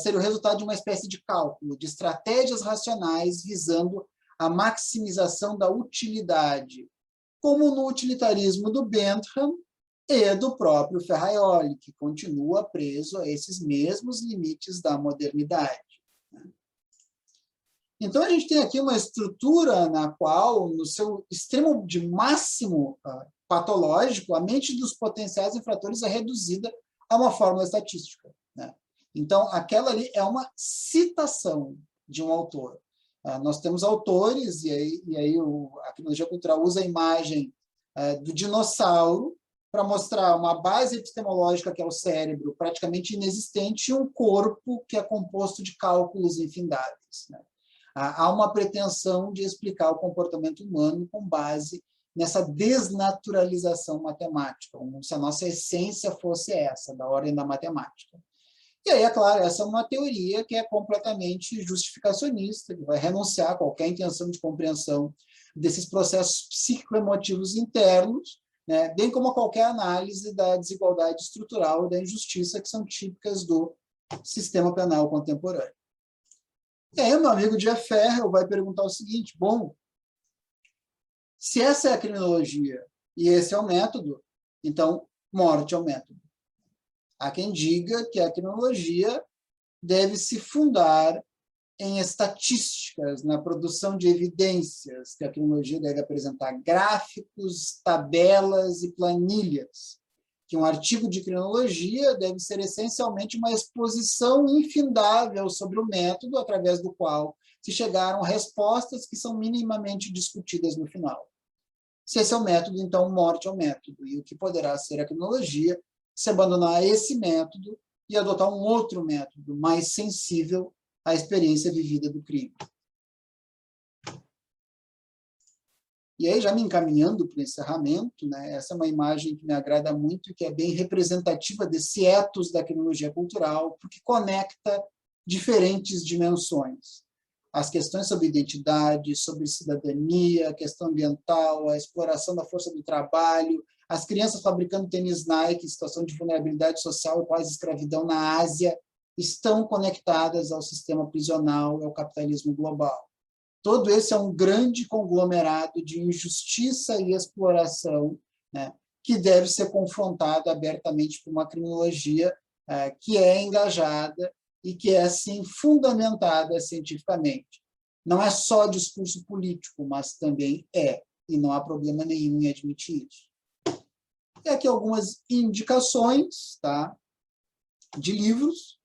seria o resultado de uma espécie de cálculo, de estratégias racionais visando a maximização da utilidade, como no utilitarismo do Bentham e do próprio Ferraioli, que continua preso a esses mesmos limites da modernidade. Então, a gente tem aqui uma estrutura na qual, no seu extremo de máximo patológico, a mente dos potenciais infratores é reduzida a uma fórmula estatística, né? Então, aquela ali é uma citação de um autor. Nós temos autores, e aí a criminologia cultural usa a imagem do dinossauro, para mostrar uma base epistemológica, que é o cérebro, praticamente inexistente, e um corpo que é composto de cálculos infindáveis, né? Há uma pretensão de explicar o comportamento humano com base nessa desnaturalização matemática, como se a nossa essência fosse essa, da ordem da matemática. E aí, é claro, essa é uma teoria que é completamente justificacionista, que vai renunciar a qualquer intenção de compreensão desses processos psicoemotivos internos, né, bem como a qualquer análise da desigualdade estrutural e da injustiça que são típicas do sistema penal contemporâneo. E aí o meu amigo Jeff Ferrell vai perguntar o seguinte: bom, se essa é a criminologia e esse é o método, então morte é o método. Há quem diga que a criminologia deve se fundar em estatísticas, na produção de evidências, que a criminologia deve apresentar gráficos, tabelas e planilhas, que um artigo de criminologia deve ser essencialmente uma exposição infindável sobre o método através do qual se chegaram a respostas que são minimamente discutidas no final. Se esse é o método, então morte é o método, e o que poderá ser a criminologia se abandonar esse método e adotar um outro método mais sensível à experiência vivida do crime. E aí, já me encaminhando para o encerramento, né, essa é uma imagem que me agrada muito e que é bem representativa desse ethos da criminologia cultural, porque conecta diferentes dimensões. As questões sobre identidade, sobre cidadania, a questão ambiental, a exploração da força do trabalho, as crianças fabricando tênis Nike, situação de vulnerabilidade social e quase escravidão na Ásia, estão conectadas ao sistema prisional e ao capitalismo global. Todo esse é um grande conglomerado de injustiça e exploração, né, que deve ser confrontado abertamente por uma criminologia que é engajada e que é, assim, fundamentada cientificamente. Não é só discurso político, mas também é, e não há problema nenhum em admitir isso. E aqui algumas indicações, tá, de livros.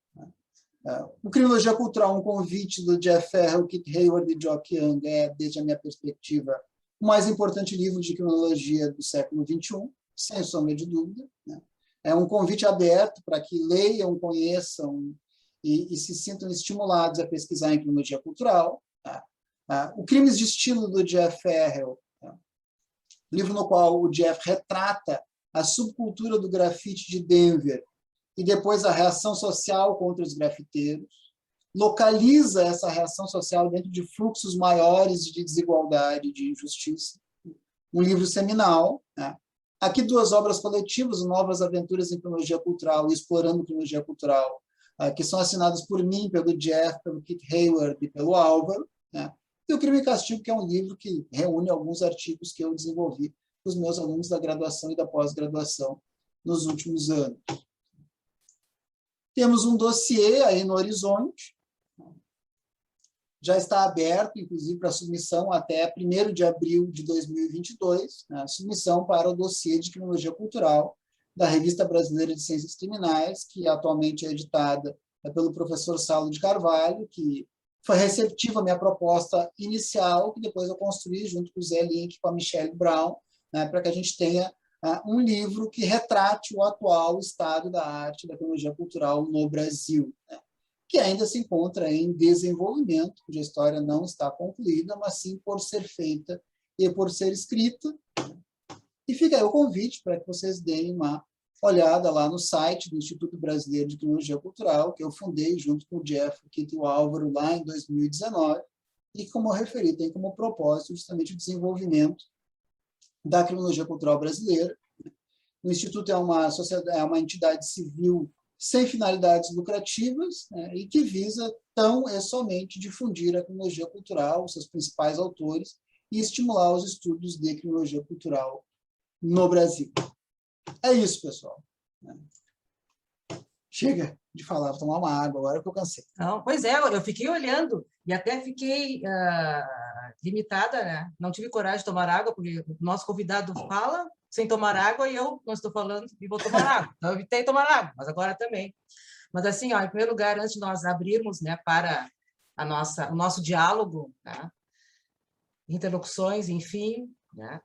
O Criminologia Cultural, um convite do Jeff Ferrell, Kit Hayward e Jock Young, é, desde a minha perspectiva, o mais importante livro de criminologia do século XXI, sem sombra de dúvida, né? É um convite aberto para que leiam, conheçam e se sintam estimulados a pesquisar em criminologia cultural. Tá? O Crimes de Estilo, do Jeff Ferrell, tá? Livro no qual o Jeff retrata a subcultura do grafite de Denver e depois a reação social contra os grafiteiros, localiza essa reação social dentro de fluxos maiores de desigualdade e de injustiça. Um livro seminal, né? Aqui 2 obras coletivas, Novas Aventuras em Criminologia Cultural e Explorando Criminologia Cultural, que são assinadas por mim, pelo Jeff, pelo Kit Hayward e pelo Álvaro, né? E o Crime e Castigo, que é um livro que reúne alguns artigos que eu desenvolvi com os meus alunos da graduação e da pós-graduação nos últimos anos. Temos um dossiê aí no horizonte, já está aberto, inclusive, para submissão até 1º de abril de 2022, né, submissão para o dossiê de criminologia cultural da Revista Brasileira de Ciências Criminais, que atualmente é editada pelo professor Saulo de Carvalho, que foi receptivo à minha proposta inicial, que depois eu construí junto com o Zé Link e com a Michelle Brown, né, para que a gente tenha um livro que retrate o atual estado da arte e da criminologia cultural no Brasil, né, que ainda se encontra em desenvolvimento, cuja história não está concluída, mas sim por ser feita e por ser escrita. E fica aí o convite para que vocês deem uma olhada lá no site do Instituto Brasileiro de Criminologia Cultural, que eu fundei junto com o Jeff, o Kit e o Álvaro lá em 2019, e, como eu referi, tem como propósito justamente o desenvolvimento da criminologia cultural brasileira. O Instituto é uma entidade civil sem finalidades lucrativas, né, e que visa tão e somente difundir a criminologia cultural, seus principais autores, e estimular os estudos de criminologia cultural no Brasil. É isso, pessoal. Chega de falar, vou tomar uma água agora que eu cansei. Não, pois é, eu fiquei olhando e até fiquei limitada, né? Não tive coragem de tomar água, porque o nosso convidado fala sem tomar água e eu não estou falando e vou tomar água. Então, eu evitei tomar água, mas agora também. Mas, assim, ó, em primeiro lugar, antes de nós abrirmos, né, para o nosso diálogo, né, interlocuções, enfim, né,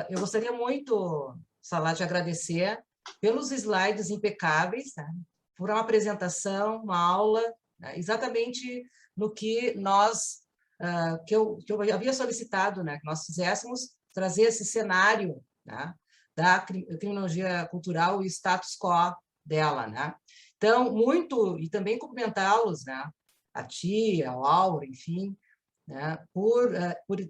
eu gostaria muito Salah, te agradecer pelos slides impecáveis, né? Por uma apresentação, uma aula, né? Exatamente no que nós, que eu havia solicitado, né? Que nós fizéssemos, trazer esse cenário, né? Da criminologia cultural e status quo dela, né? Então, muito, e também cumprimentá-los, né? A ti, a Laura, enfim, né? Por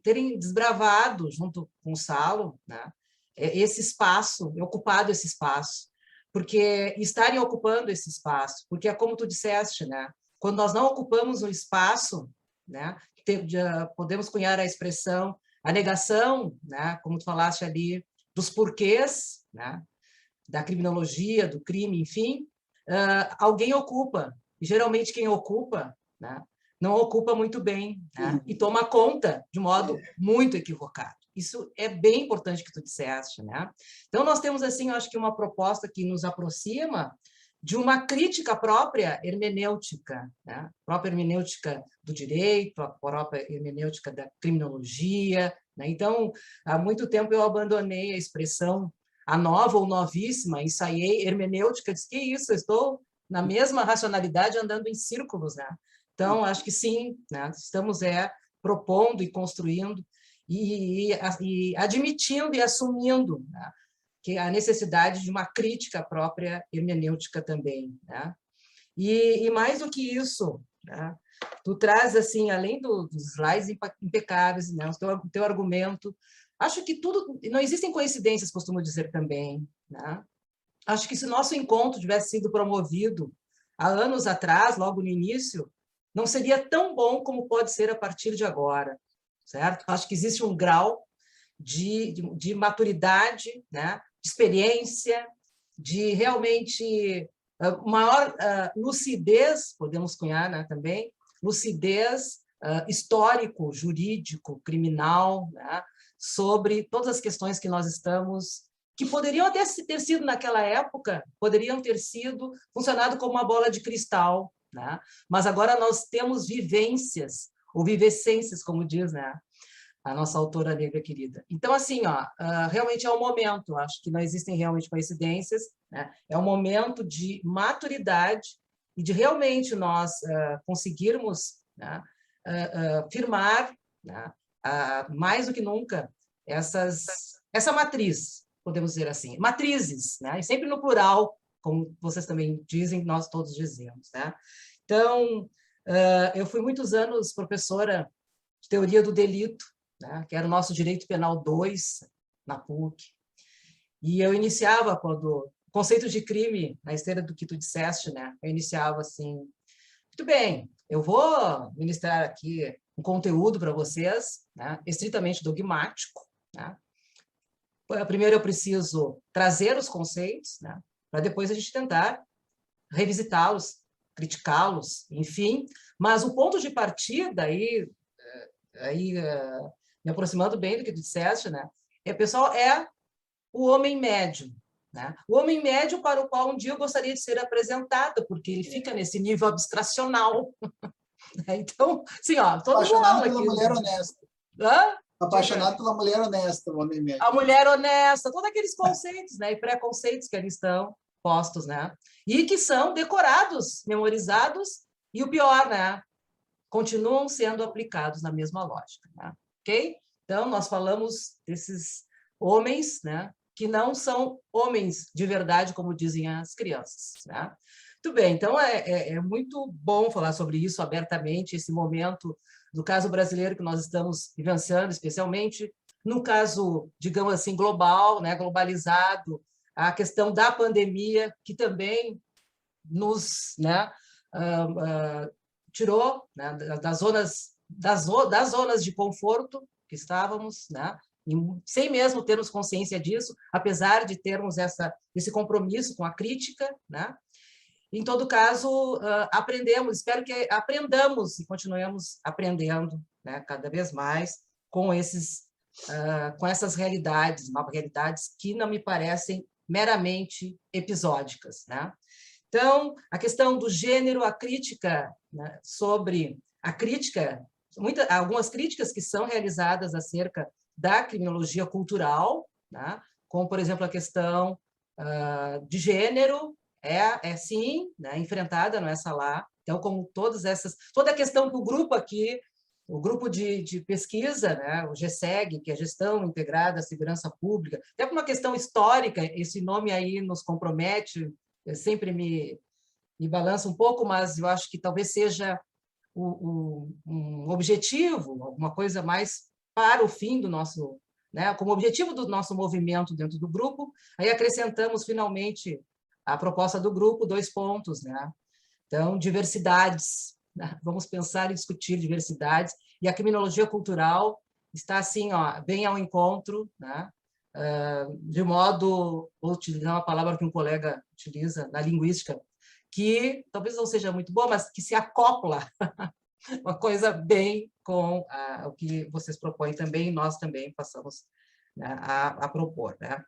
terem desbravado, junto com o Salo, né? Esse espaço, ocupado esse espaço, porque estarem ocupando esse espaço, porque é como tu disseste, né? Quando nós não ocupamos o espaço, né? Podemos cunhar a expressão, a negação, né? Como tu falaste ali, dos porquês, né? Da criminologia, do crime, enfim, alguém ocupa, e geralmente quem ocupa, né? Não ocupa muito bem, né? E toma conta de modo muito equivocado. Isso é bem importante que tu disseste, né? Então, nós temos, assim, eu acho que uma proposta que nos aproxima de uma crítica própria hermenêutica, né? A própria hermenêutica do direito, a própria hermenêutica da criminologia, né? Então, há muito tempo eu abandonei a expressão a nova ou novíssima, ensaiei hermenêutica, disse que isso, eu estou na mesma racionalidade andando em círculos, né? Então, acho que sim, né? Estamos propondo e construindo e admitindo e assumindo, né? Que a necessidade de uma crítica própria hermenêutica também, né? E mais do que isso, né? Tu traz, assim, além dos slides impecáveis, né? O teu argumento, acho que tudo, não existem coincidências, costumo dizer também, né? Acho que se o nosso encontro tivesse sido promovido há anos atrás, logo no início, não seria tão bom como pode ser a partir de agora, certo? Acho que existe um grau de maturidade, né? De experiência, de realmente maior lucidez, podemos cunhar, né, também, lucidez histórico, jurídico, criminal, né, sobre todas as questões que nós estamos, que poderiam até ter sido naquela época, poderiam ter sido, funcionado como uma bola de cristal, né? Mas agora nós temos vivências, ou vivescências, como diz, né? A nossa autora negra querida. Então, assim, ó, realmente é um momento, acho que não existem realmente coincidências, né? É um momento de maturidade e de realmente nós conseguirmos, né, firmar, né, mais do que nunca essa matriz, podemos dizer assim, matrizes, né? E sempre no plural, como vocês também dizem, nós todos dizemos, né? Então, eu fui muitos anos professora de teoria do delito, né, que era o nosso Direito Penal 2, na PUC. E eu iniciava, quando o conceito de crime, na esteira do que tu disseste, né, eu iniciava assim, muito bem, eu vou ministrar aqui um conteúdo para vocês, né, estritamente dogmático, né. Primeiro eu preciso trazer os conceitos, né, para depois a gente tentar revisitá-los, criticá-los, enfim, mas o ponto de partida aí me aproximando bem do que tu disseste, né? Pessoal, é o homem médio, né? O homem médio para o qual um dia eu gostaria de ser apresentada, porque ele fica nesse nível abstracional. Então, assim, ó, estou dando aula pela aqui. Mulher honesta. Hã? Apaixonado pela mulher honesta, o homem médio. A mulher honesta, todos aqueles conceitos, né? E preconceitos que ali estão postos, né? E que são decorados, memorizados, e o pior, né? Continuam sendo aplicados na mesma lógica, né? Ok? Então, nós falamos desses homens, né, que não são homens de verdade, como dizem as crianças, né? Muito bem, então é muito bom falar sobre isso abertamente, esse momento do caso brasileiro que nós estamos vivenciando, especialmente no caso, digamos assim, global, né, globalizado, a questão da pandemia, que também nos, né, tirou, né, das zonas de conforto que estávamos, né, sem mesmo termos consciência disso, apesar de termos esse compromisso com a crítica, né? Em todo caso, aprendemos, espero que aprendamos e continuemos aprendendo, né, cada vez mais com essas realidades, novas realidades que não me parecem meramente episódicas, né? Então, a questão do gênero, a crítica, né, sobre a crítica, algumas críticas que são realizadas acerca da criminologia cultural, né, como, por exemplo, a questão de gênero, sim, né, enfrentada no SALA. Então, como toda a questão que o grupo aqui, o grupo de pesquisa, né, o GSEG, que é Gestão Integrada à Segurança Pública, até por uma questão histórica, esse nome aí nos compromete, sempre me balança um pouco, mas eu acho que talvez seja um objetivo, alguma coisa mais para o fim do nosso, né, como objetivo do nosso movimento dentro do grupo. Aí acrescentamos finalmente a proposta do grupo, 2 pontos, né? Então, diversidades, né? Vamos pensar e discutir diversidades, e a criminologia cultural está assim, ó, bem ao encontro, né? De modo, vou utilizar uma palavra que um colega utiliza na linguística, que talvez não seja muito boa, mas que se acopla, uma coisa bem com o que vocês propõem também, e nós também passamos, né, a propor, né?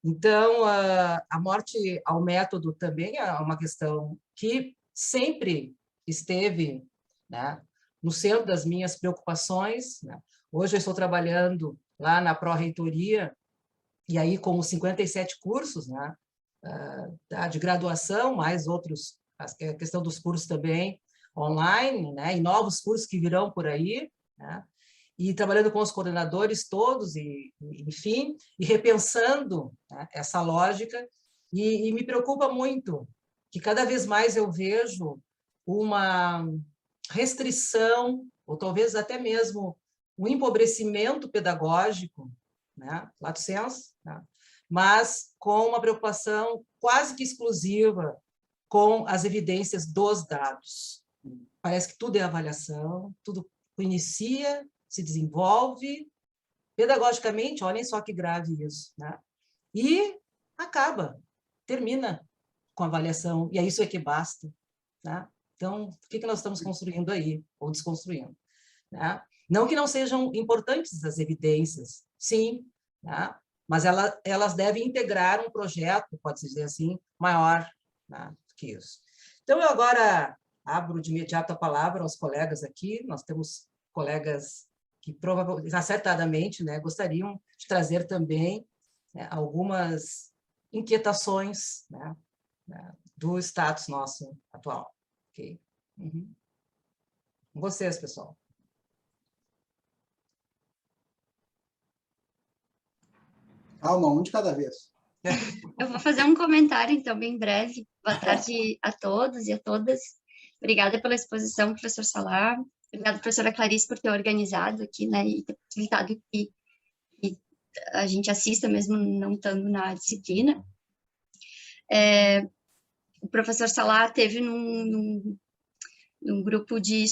Então, a morte ao método também é uma questão que sempre esteve, né, no centro das minhas preocupações, né? Hoje eu estou trabalhando lá na pró-reitoria, e aí com os 57 cursos, né, de graduação, mais outros, a questão dos cursos também online, né, e novos cursos que virão por aí, né, e trabalhando com os coordenadores todos, e enfim, e repensando, né, essa lógica, e me preocupa muito que cada vez mais eu vejo uma restrição, ou talvez até mesmo um empobrecimento pedagógico, né, lato sensu, né, mas com uma preocupação quase que exclusiva com as evidências dos dados. Parece que tudo é avaliação, tudo inicia, se desenvolve, pedagogicamente, olhem só que grave isso, né? E acaba, termina com a avaliação, e é isso que basta, né? Então, o que nós estamos construindo aí, ou desconstruindo, né? Não que não sejam importantes as evidências, sim, né? Mas elas devem integrar um projeto, pode-se dizer assim, maior, né, que isso. Então, eu agora abro de imediato a palavra aos colegas aqui. Nós temos colegas que provavelmente, acertadamente, né, gostariam de trazer também, né, algumas inquietações, né, do status nosso atual. Ok? Uhum. Com vocês, pessoal. Calma, um de cada vez. Eu vou fazer um comentário, então, bem breve. Boa tarde a todos e a todas. Obrigada pela exposição, professor Salar. Obrigada, professora Clarice, por ter organizado aqui, né, e ter possibilitado que a gente assista, mesmo não estando na disciplina. O professor Salar teve num grupo de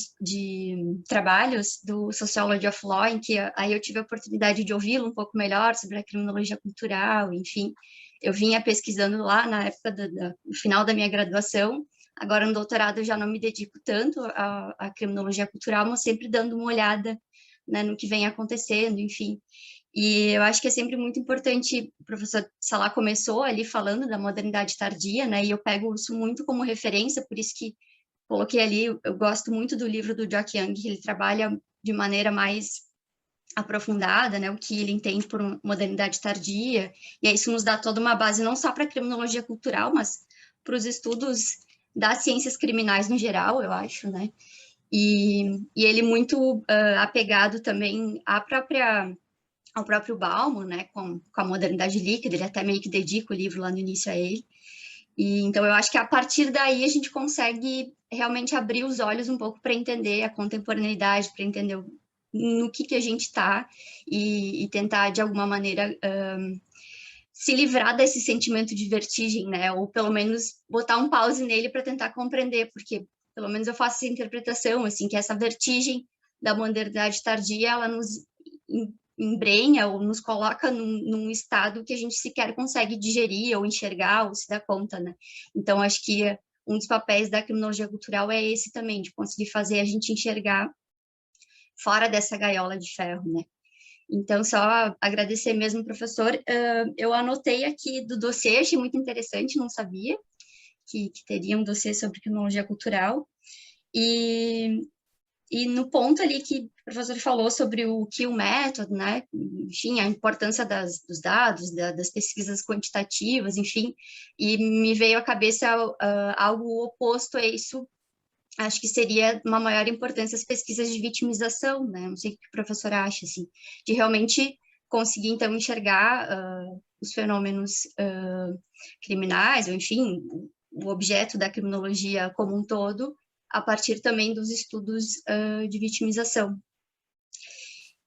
trabalhos do Sociology of Law, em que aí eu tive a oportunidade de ouvi-lo um pouco melhor sobre a criminologia cultural, enfim. Eu vinha pesquisando lá na época do final da minha graduação. Agora, no doutorado, eu já não me dedico tanto à criminologia cultural, mas sempre dando uma olhada, né, no que vem acontecendo, enfim. E eu acho que é sempre muito importante, o professor Salar começou ali falando da modernidade tardia, né, e eu pego isso muito como referência, por isso que coloquei ali, eu gosto muito do livro do Jock Young, que ele trabalha de maneira mais aprofundada, né, o que ele entende por modernidade tardia, e isso nos dá toda uma base não só para a criminologia cultural, mas para os estudos das ciências criminais no geral, eu acho, né, e ele muito apegado também ao próprio Bauman, né, com a modernidade líquida, ele até meio que dedica o livro lá no início a ele. E então eu acho que a partir daí a gente consegue realmente abrir os olhos um pouco para entender a contemporaneidade, para entender no que a gente está e tentar de alguma maneira se livrar desse sentimento de vertigem, né? Ou pelo menos botar um pause nele para tentar compreender, porque pelo menos eu faço essa interpretação, assim, que essa vertigem da modernidade tardia, ela nos embrenha ou nos coloca num estado que a gente sequer consegue digerir ou enxergar ou se dar conta, né? Então, acho que um dos papéis da criminologia cultural é esse também, de conseguir fazer a gente enxergar fora dessa gaiola de ferro, né? Então, só agradecer mesmo, professor. Eu anotei aqui do dossiê, achei muito interessante, não sabia que teria um dossiê sobre criminologia cultural. E E no ponto ali que o professor falou sobre o kill method, né? Enfim, a importância dos dados, das pesquisas quantitativas, enfim, e me veio à cabeça algo oposto a isso. Acho que seria uma maior importância as pesquisas de vitimização, né? Não sei o que o professor acha, assim, de realmente conseguir, então, enxergar os fenômenos criminais, ou enfim, o objeto da criminologia como um todo, a partir também dos estudos de vitimização.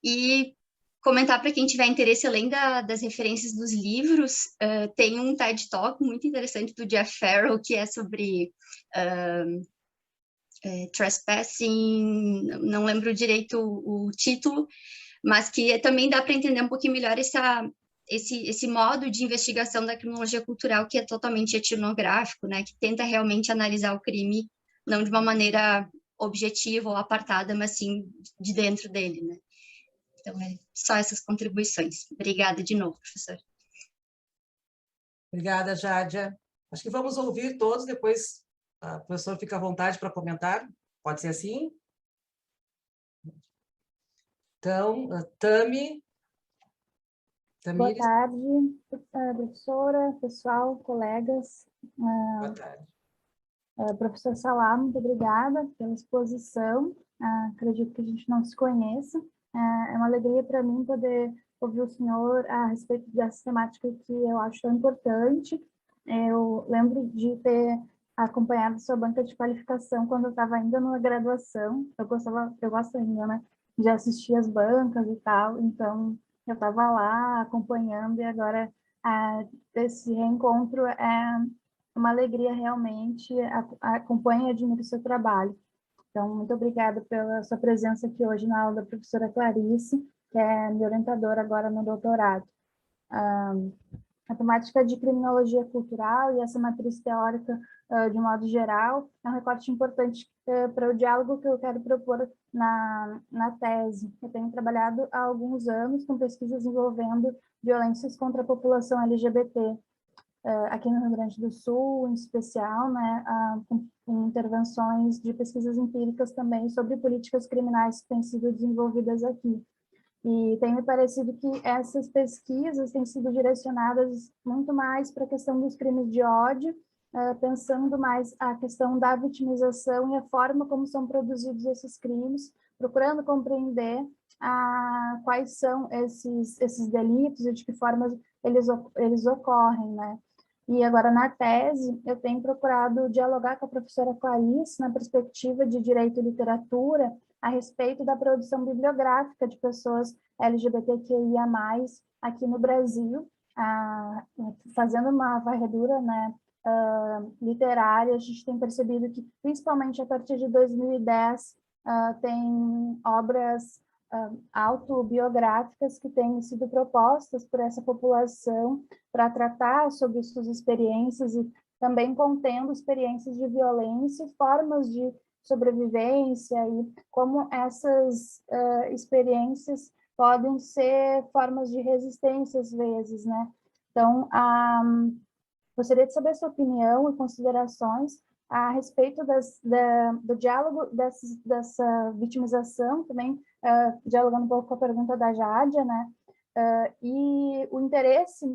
E comentar para quem tiver interesse, além das referências dos livros, tem um TED Talk muito interessante do Jeff Farrell, que é sobre trespassing, não lembro direito o título, mas que também dá para entender um pouquinho melhor esse modo de investigação da criminologia cultural que é totalmente etnográfico, né, que tenta realmente analisar o crime não de uma maneira objetiva ou apartada, mas sim de dentro dele, né. Então, é só essas contribuições. Obrigada de novo, professor. Obrigada, Jádia. Acho que vamos ouvir todos, depois o professor fica à vontade para comentar. Pode ser assim? Então, Tami. Boa tarde, professora, pessoal, colegas. Boa tarde. Professor Salah, muito obrigada pela exposição. Acredito que a gente não se conheça. É uma alegria para mim poder ouvir o senhor a respeito dessa temática que eu acho tão importante. Eu lembro de ter acompanhado sua banca de qualificação quando eu estava ainda na graduação. Eu gosto ainda, né, de assistir as bancas e tal, então eu estava lá acompanhando e agora esse reencontro é uma alegria realmente, acompanho e admiro o seu trabalho. Então, muito obrigada pela sua presença aqui hoje na aula da professora Clarice, que é minha orientadora agora no doutorado. A temática de criminologia cultural e essa matriz teórica, de modo geral, é um recorte importante para o diálogo que eu quero propor na tese. Eu tenho trabalhado há alguns anos com pesquisas envolvendo violências contra a população LGBT, aqui no Rio Grande do Sul, em especial, né, com intervenções de pesquisas empíricas também sobre políticas criminais que têm sido desenvolvidas aqui. E tem me parecido que essas pesquisas têm sido direcionadas muito mais para a questão dos crimes de ódio, pensando mais a questão da vitimização e a forma como são produzidos esses crimes, procurando compreender quais são esses delitos e de que forma eles ocorrem, né? E agora, na tese, eu tenho procurado dialogar com a professora Clarice na perspectiva de direito e literatura a respeito da produção bibliográfica de pessoas LGBTQIA+, aqui no Brasil, fazendo uma varredura, né, literária. A gente tem percebido que, principalmente a partir de 2010, tem obras autobiográficas que têm sido propostas por essa população para tratar sobre suas experiências e também contendo experiências de violência e formas de sobrevivência e como essas experiências podem ser formas de resistência às vezes, né? Então, gostaria de saber a sua opinião e considerações a respeito do diálogo dessa vitimização, também dialogando um pouco com a pergunta da Jádia, né? E o interesse,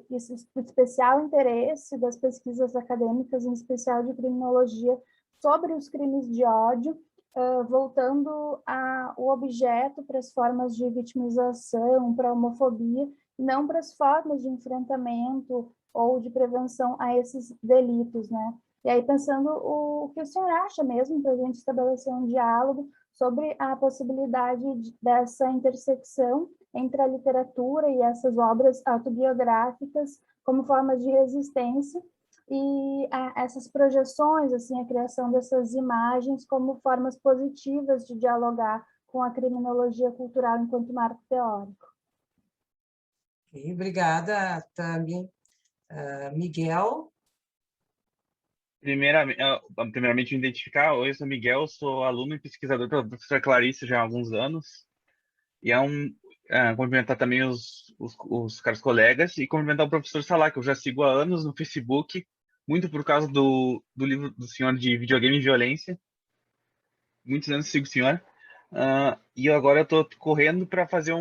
o especial interesse das pesquisas acadêmicas, em especial de criminologia, sobre os crimes de ódio, voltando o objeto para as formas de vitimização, para a homofobia, não para as formas de enfrentamento ou de prevenção a esses delitos, né? E aí, pensando o que o senhor acha mesmo, para a gente estabelecer um diálogo sobre a possibilidade dessa intersecção entre a literatura e essas obras autobiográficas como formas de resistência e essas projeções, assim, a criação dessas imagens como formas positivas de dialogar com a criminologia cultural enquanto marco teórico. Obrigada, Tami. Miguel? Primeiramente, me identificar. Oi, eu sou Miguel, sou aluno e pesquisador da professora Clarice já há alguns anos. E cumprimentar também os caros colegas e cumprimentar o professor Salah, que eu já sigo há anos no Facebook, muito por causa do livro do senhor de videogame e violência. muitos anos sigo o senhor, e agora eu estou correndo para fazer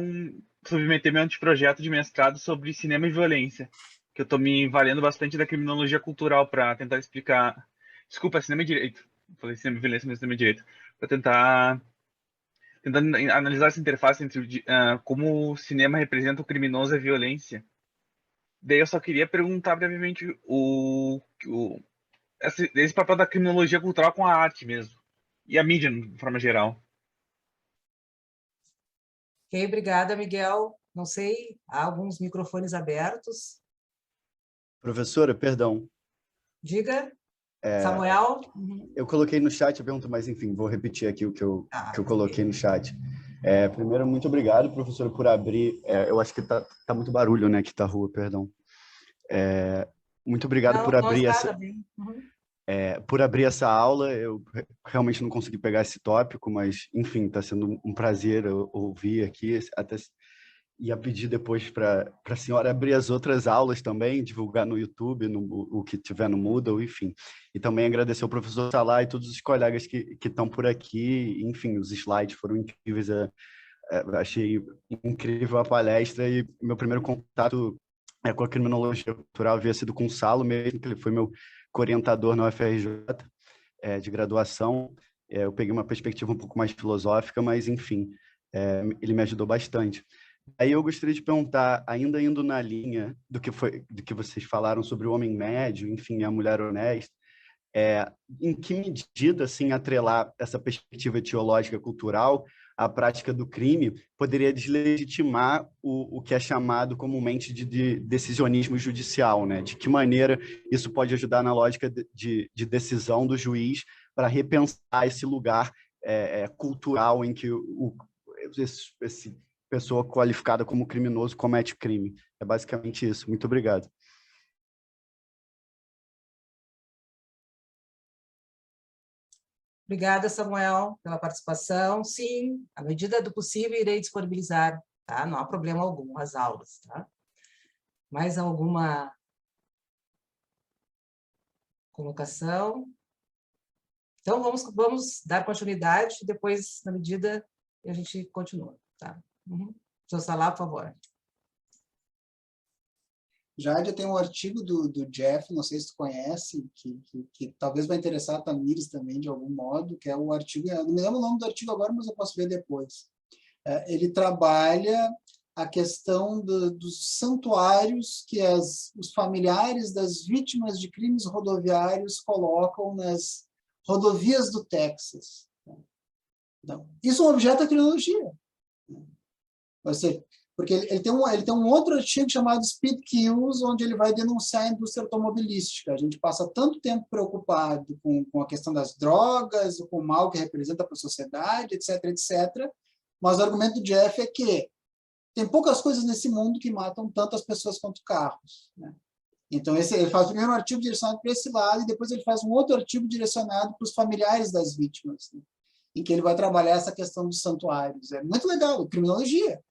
submeter meu anteprojeto de mestrado sobre cinema e violência, que eu estou me valendo bastante da criminologia cultural para tentar explicar. Desculpa, cinema e direito. Falei cinema e violência, mas cinema e direito. Para tentando analisar essa interface entre como o cinema representa o criminoso e a violência. Daí eu só queria perguntar brevemente esse papel da criminologia cultural com a arte mesmo, e a mídia, de forma geral. Ok, obrigada, Miguel. Não sei, há alguns microfones abertos. Professora, perdão. Diga, Samuel. Eu coloquei no chat a pergunta, mas enfim, vou repetir aqui o que eu coloquei no chat. Primeiro, muito obrigado, professora, por abrir. Eu acho que tá muito barulho, né, aqui da rua, perdão. Muito obrigado por abrir por abrir essa aula. Eu realmente não consegui pegar esse tópico, mas, enfim, está sendo um prazer ouvir aqui, até ia pedir depois para a senhora abrir as outras aulas também, divulgar no YouTube, o que tiver no Moodle, enfim. E também agradecer ao professor Salá e todos os colegas que estão por aqui. Enfim, os slides foram incríveis. Achei incrível a palestra e meu primeiro contato com a criminologia cultural havia sido com o Salo mesmo, que ele foi meu orientador na UFRJ, de graduação. Eu peguei uma perspectiva um pouco mais filosófica, mas, enfim, ele me ajudou bastante. Aí eu gostaria de perguntar, ainda indo na linha do que vocês falaram sobre o homem médio, enfim, a mulher honesta, em que medida, assim, atrelar essa perspectiva teológica cultural à prática do crime poderia deslegitimar o que é chamado comumente de decisionismo judicial, né? De que maneira isso pode ajudar na lógica de decisão do juiz para repensar esse lugar cultural em que esse pessoa qualificada como criminoso comete crime. É basicamente isso. Muito obrigado. Obrigada, Samuel, pela participação. Sim, à medida do possível, irei disponibilizar, tá? Não há problema algum, as aulas, tá? Mais alguma colocação? Então, vamos dar continuidade, depois, na medida, a gente continua, tá? Professor Salá, por favor. Já tem um artigo do Jeff, não sei se tu conhece, que talvez vai interessar a Tamires também, de algum modo, que é o artigo, eu não me lembro o nome do artigo agora, mas eu posso ver depois. Ele trabalha a questão dos santuários que os familiares das vítimas de crimes rodoviários colocam nas rodovias do Texas. Então, isso é um objeto da criminologia. Ou seja, porque ele tem um outro artigo chamado Speed Kills, onde ele vai denunciar a indústria automobilística. A gente passa tanto tempo preocupado com a questão das drogas, com o mal que representa para a sociedade, etc., etc., mas o argumento do Jeff é que tem poucas coisas nesse mundo que matam tantas pessoas quanto carros, né? Então, ele faz primeiro um artigo direcionado para esse lado e depois ele faz um outro artigo direcionado para os familiares das vítimas, né? Em que ele vai trabalhar essa questão dos santuários. É muito legal, criminologia.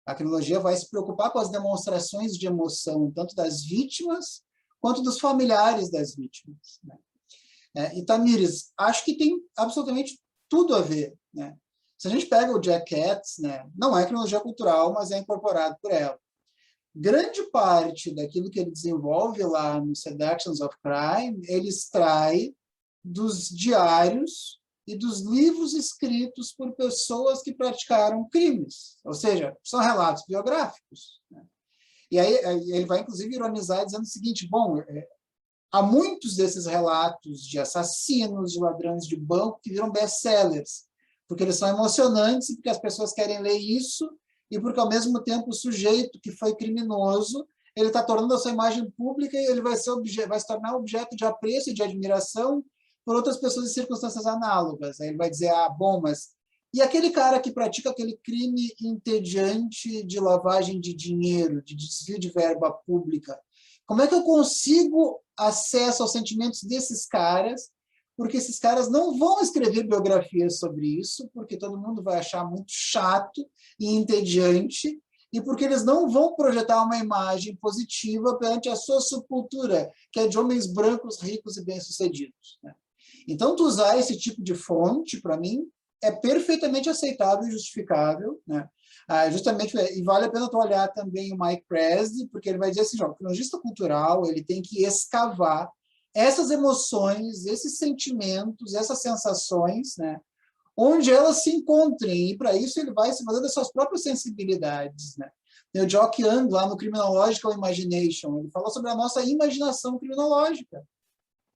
A criminologia vai se preocupar com as demonstrações de emoção, tanto das vítimas quanto dos familiares das vítimas, né? E, Tamires, acho que tem absolutamente tudo a ver, né? Se a gente pega o Jack Katz, né, não é criminologia cultural, mas é incorporado por ela. Grande parte daquilo que ele desenvolve lá no Seductions of Crime, ele extrai dos diários e dos livros escritos por pessoas que praticaram crimes, ou seja, são relatos biográficos, né? E aí ele vai, inclusive, ironizar, dizendo o seguinte, bom, há muitos desses relatos de assassinos, de ladrões de banco, que viram best-sellers, porque eles são emocionantes e porque as pessoas querem ler isso, e porque, ao mesmo tempo, o sujeito que foi criminoso, ele está tornando a sua imagem pública e ele vai se tornar objeto de apreço e de admiração por outras pessoas em circunstâncias análogas. Aí ele vai dizer, bom, mas... E aquele cara que pratica aquele crime entediante de lavagem de dinheiro, de desvio de verba pública, como é que eu consigo acesso aos sentimentos desses caras? Porque esses caras não vão escrever biografias sobre isso, porque todo mundo vai achar muito chato e entediante, e porque eles não vão projetar uma imagem positiva perante a sua subcultura, que é de homens brancos, ricos e bem-sucedidos, né? Então, tu usar esse tipo de fonte, para mim, é perfeitamente aceitável e justificável, né? Justamente, e vale a pena tu olhar também o Mike Pressley, porque ele vai dizer assim, o cronologista cultural, ele tem que escavar essas emoções, esses sentimentos, essas sensações, né? Onde elas se encontrem, e para isso ele vai se valer das suas próprias sensibilidades, né? O Jock Young, lá no Criminological Imagination, ele falou sobre a nossa imaginação criminológica.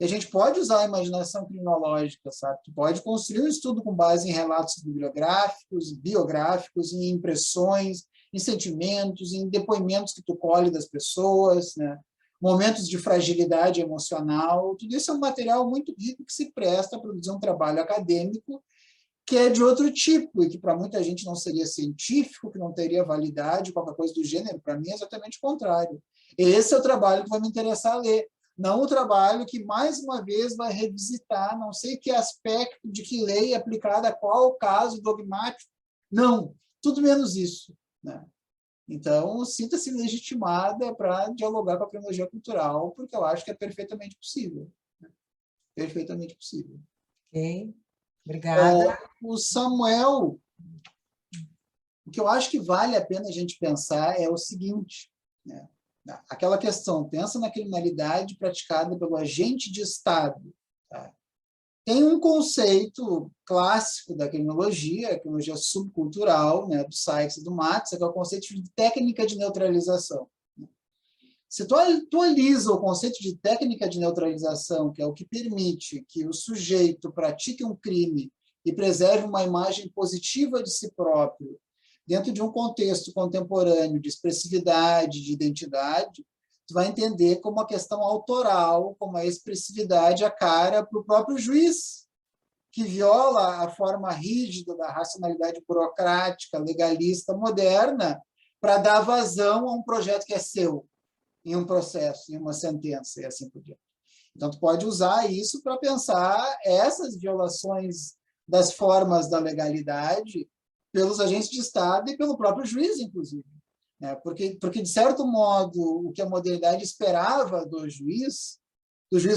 E a gente pode usar a imaginação criminológica, sabe? Tu pode construir um estudo com base em relatos biográficos, em impressões, em sentimentos, em depoimentos que tu colhe das pessoas, né? Momentos de fragilidade emocional. Tudo isso é um material muito rico que se presta a produzir um trabalho acadêmico que é de outro tipo e que para muita gente não seria científico, que não teria validade, qualquer coisa do gênero. Para mim é exatamente o contrário. Esse é o trabalho que vai me interessar a ler. Não o trabalho que, mais uma vez, vai revisitar não sei que aspecto de que lei aplicada a qual caso dogmático. Não, tudo menos isso, né? Então, sinta-se legitimada para dialogar com a criminologia cultural, porque eu acho que é perfeitamente possível. Né? Perfeitamente possível. Ok, obrigada. O Samuel, o que eu acho que vale a pena a gente pensar é o seguinte, né? Aquela questão, pensa na criminalidade praticada pelo agente de Estado. Tá? Tem um conceito clássico da criminologia, a criminologia subcultural, né, do Sykes e do Max, que é o conceito de técnica de neutralização. Se tu atualiza o conceito de técnica de neutralização, que é o que permite que o sujeito pratique um crime e preserve uma imagem positiva de si próprio, dentro de um contexto contemporâneo de expressividade, de identidade, tu vai entender como a questão autoral, como a expressividade a cara para o próprio juiz, que viola a forma rígida da racionalidade burocrática, legalista, moderna, para dar vazão a um projeto que é seu, em um processo, em uma sentença, e assim por diante. Então, tu pode usar isso para pensar essas violações das formas da legalidade pelos agentes de Estado e pelo próprio juiz, inclusive. Né? Porque, de certo modo, o que a modernidade esperava do juiz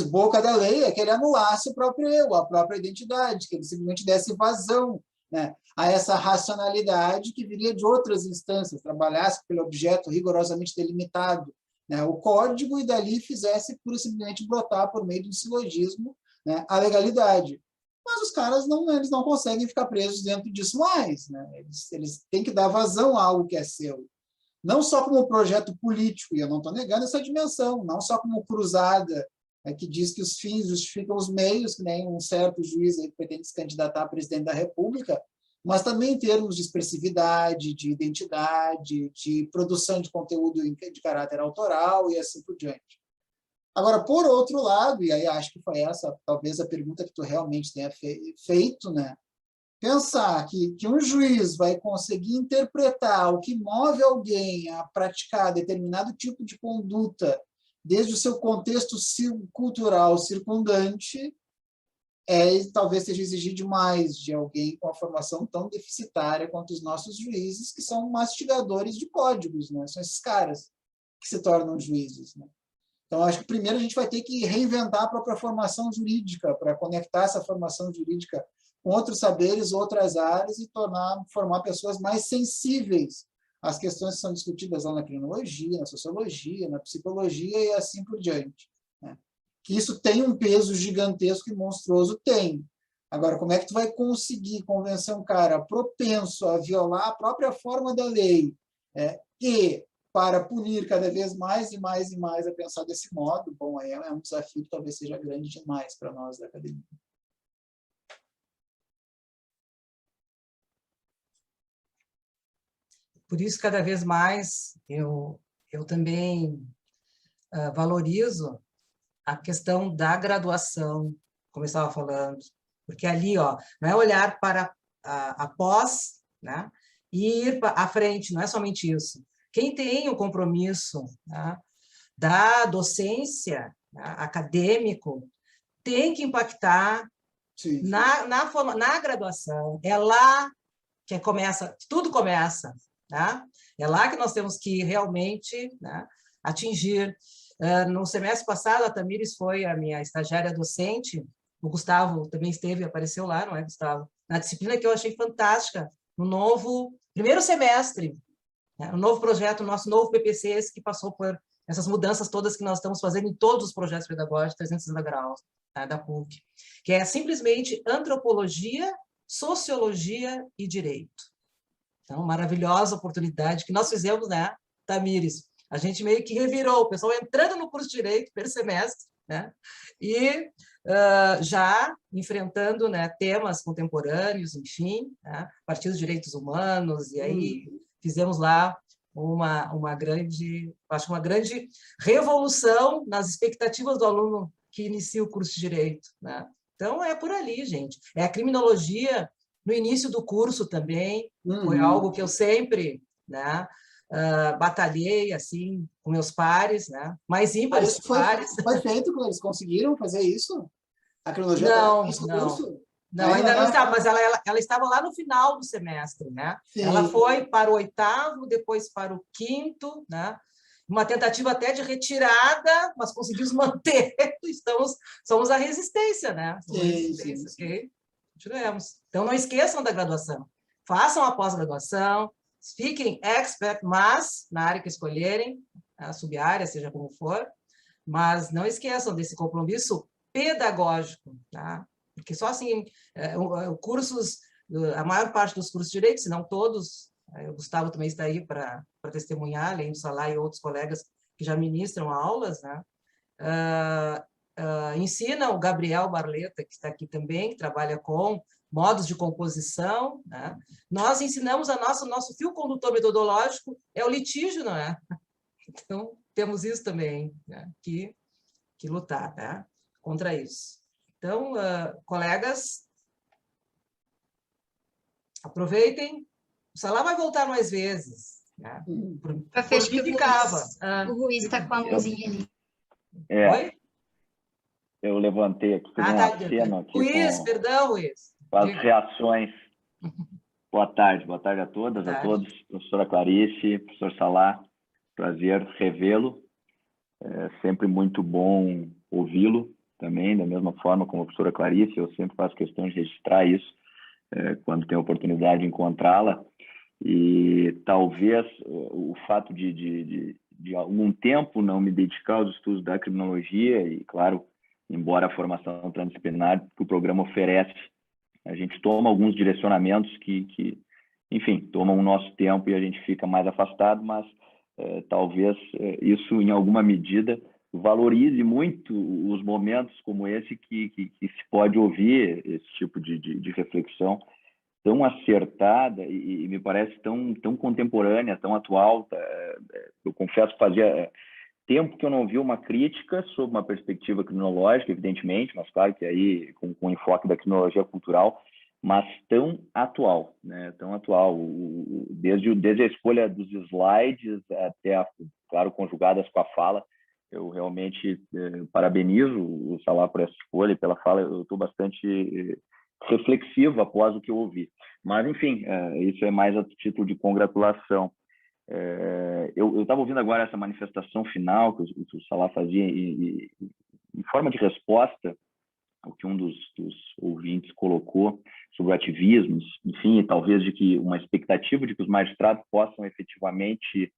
boca da lei, é que ele anulasse o próprio eu, a própria identidade, que ele simplesmente desse vazão, né, a essa racionalidade que viria de outras instâncias, trabalhasse pelo objeto rigorosamente delimitado, né, o código, e dali fizesse pura e simplesmente brotar por meio de um silogismo, né, a legalidade. Mas os caras eles não conseguem ficar presos dentro disso mais. Né? Eles têm que dar vazão a algo que é seu. Não só como projeto político, e eu não estou negando essa dimensão, não só como cruzada, que diz que os fins justificam os meios, que nem um certo juiz aí que pretende se candidatar a presidente da República, mas também em termos de expressividade, de identidade, de produção de conteúdo de caráter autoral e assim por diante. Agora, por outro lado, e aí acho que foi essa talvez a pergunta que tu realmente tenha feito, né? Pensar que um juiz vai conseguir interpretar o que move alguém a praticar determinado tipo de conduta desde o seu contexto cultural circundante, talvez seja exigir demais de alguém com a formação tão deficitária quanto os nossos juízes, que são mastigadores de códigos, né? São esses caras que se tornam juízes, né? Então, acho que primeiro a gente vai ter que reinventar a própria formação jurídica para conectar essa formação jurídica com outros saberes, outras áreas e formar pessoas mais sensíveis às questões que são discutidas lá na criminologia, na sociologia, na psicologia e assim por diante. Né? Que isso tem um peso gigantesco e monstruoso, tem. Agora, como é que tu vai conseguir convencer um cara propenso a violar a própria forma da lei e para punir cada vez mais e mais e mais a pensar desse modo? Bom, aí é um desafio que talvez seja grande demais para nós da academia. Por isso, cada vez mais, eu também valorizo a questão da graduação, como eu estava falando, porque ali, ó, não é olhar para a pós, né, e ir à frente, não é somente isso. Quem tem o compromisso, né, da docência, né, acadêmico, tem que impactar na graduação. É lá que começa, tudo começa. Né? É lá que nós temos que realmente, né, atingir. No semestre passado, a Tamires foi a minha estagiária docente o Gustavo também esteve, apareceu lá, não é, Gustavo? Na disciplina que eu achei fantástica, no novo primeiro semestre, né? O novo projeto, o nosso novo PPC, esse que passou por essas mudanças todas que nós estamos fazendo em todos os projetos pedagógicos 360 graus, tá, da PUC, que é simplesmente antropologia, sociologia e direito. Então, maravilhosa oportunidade que nós fizemos, né, Tamires? A gente meio que revirou, o pessoal entrando no curso de direito, primeiro semestre, né? E já enfrentando, né, temas contemporâneos, enfim, né, a partir dos direitos humanos, e aí fizemos lá uma grande revolução nas expectativas do aluno que inicia o curso de Direito, né? Então, é por ali, gente. É a criminologia, no início do curso também, foi algo que eu sempre, né, batalhei, assim, com meus pares, né? Mais ímpares pares. Foi feito, eles conseguiram fazer isso? A criminologia não, no não. curso? Não, ainda não estava, mas ela estava lá no final do semestre, né? Sim. Ela foi para o 8º, depois para o 5º, né? Uma tentativa até de retirada, mas conseguimos manter. Somos a resistência, né? Somos a resistência, sim. ok? Continuemos. Então, não esqueçam da graduação. Façam a pós-graduação, fiquem expert, mas na área que escolherem, a sub-área, seja como for, mas não esqueçam desse compromisso pedagógico, tá? Porque só assim, a maior parte dos cursos de direito, se não todos, o Gustavo também está aí para testemunhar, além do Salah e outros colegas que já ministram aulas, né? Ensina o Gabriel Barleta, que está aqui também, que trabalha com modos de composição, né? Nós ensinamos nosso fio condutor metodológico é o litígio, não é? Então, temos isso também, né? que lutar, tá? Contra isso. Então, colegas, aproveitem. O Salah vai voltar mais vezes. Né? Por mim ficava. O Ruiz está com a mãozinha ali. Oi? Eu levantei aqui, fiz um aceno aqui Ruiz, perdão, Ruiz. Com as reações. Boa tarde a todas, a todos. Professora Clarice, professor Salah, prazer revê-lo. É sempre muito bom ouvi-lo também, da mesma forma como a professora Clarice, eu sempre faço questão de registrar isso quando tenho a oportunidade de encontrá-la. E talvez o fato de algum tempo não me dedicar aos estudos da criminologia, e claro, embora a formação transdisciplinar que o programa oferece, a gente toma alguns direcionamentos que enfim, tomam o nosso tempo e a gente fica mais afastado, mas talvez isso, em alguma medida, valorize muito os momentos como esse que se pode ouvir esse tipo de reflexão tão acertada e me parece tão contemporânea, tão atual. Eu confesso que fazia tempo que eu não vi uma crítica sob uma perspectiva criminológica, evidentemente, mas claro que aí com o enfoque da criminologia cultural, mas tão atual, né? Tão atual, desde a escolha dos slides até, claro, conjugadas com a fala. Eu realmente parabenizo o Salah por essa escolha e pela fala. Eu estou bastante reflexivo após o que eu ouvi. Mas, enfim, isso é mais a título de congratulação. Eu estava ouvindo agora essa manifestação final que o Salah fazia em forma de resposta ao que um dos ouvintes colocou sobre o ativismo, enfim, talvez de que uma expectativa de que os magistrados possam efetivamente,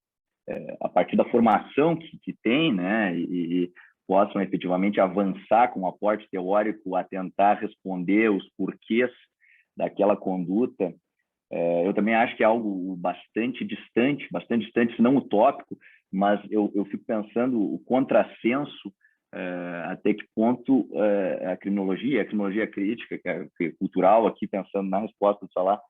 a partir da formação que tem, né, e possam efetivamente avançar com um aporte teórico a tentar responder os porquês daquela conduta. Eu também acho que é algo bastante distante, se não utópico, mas eu fico pensando o contrassenso, até que ponto a criminologia crítica, que é cultural, aqui pensando na resposta do Salah,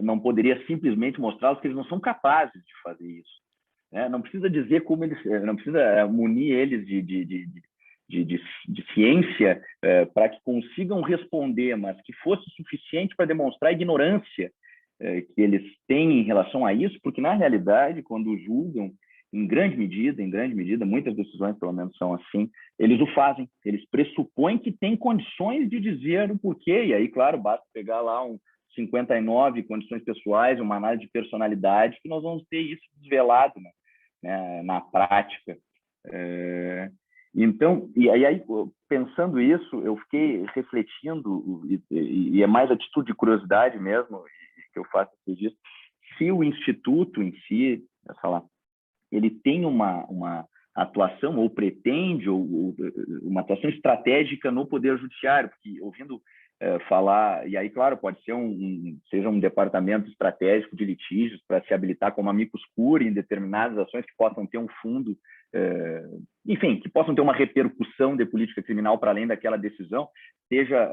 não poderia simplesmente mostrá-los que eles não são capazes de fazer isso. Né? Não precisa dizer como eles, não precisa munir eles de ciência para que consigam responder, mas que fosse suficiente para demonstrar a ignorância que eles têm em relação a isso, porque na realidade, quando julgam, em grande medida, muitas decisões pelo menos são assim, eles o fazem, eles pressupõem que têm condições de dizer o porquê, e aí, claro, basta pegar lá um 59 condições pessoais, uma análise de personalidade, que nós vamos ter isso desvelado, né, na prática. Então, e aí, pensando isso, eu fiquei refletindo, e é mais a título de curiosidade mesmo que eu faço esse registro, se o Instituto em si, ele tem uma atuação, ou pretende, ou uma atuação estratégica no Poder Judiciário, porque ouvindo falar, e aí, claro, pode ser seja um departamento estratégico de litígios para se habilitar como amicus curiae em determinadas ações que possam ter um fundo, enfim, que possam ter uma repercussão de política criminal para além daquela decisão, seja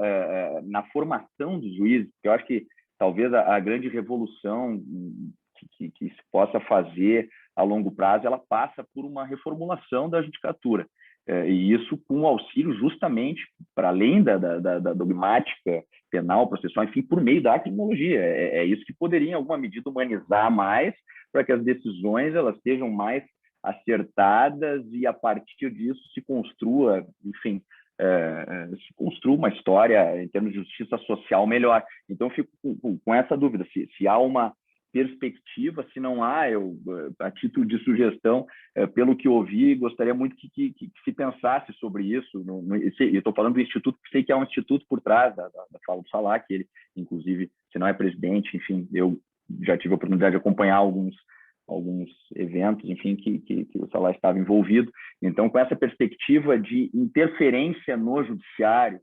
na formação dos juízes, porque eu acho que talvez a grande revolução que se possa fazer a longo prazo, ela passa por uma reformulação da judicatura. E isso com auxílio justamente, para além da dogmática penal, processual, enfim, por meio da criminologia. É isso que poderia, em alguma medida, humanizar mais, para que as decisões elas sejam mais acertadas e, a partir disso, se construa, enfim, se construa uma história, em termos de justiça social, melhor. Então, eu fico com essa dúvida, se há uma perspectiva, se não há, a título de sugestão, pelo que ouvi, gostaria muito que se pensasse sobre isso. Eu estou falando do Instituto, porque sei que há um instituto por trás da fala do Salah, que ele, inclusive, se não é presidente, enfim, eu já tive a oportunidade de acompanhar alguns eventos, enfim, que o Salah estava envolvido. Então, com essa perspectiva de interferência no judiciário,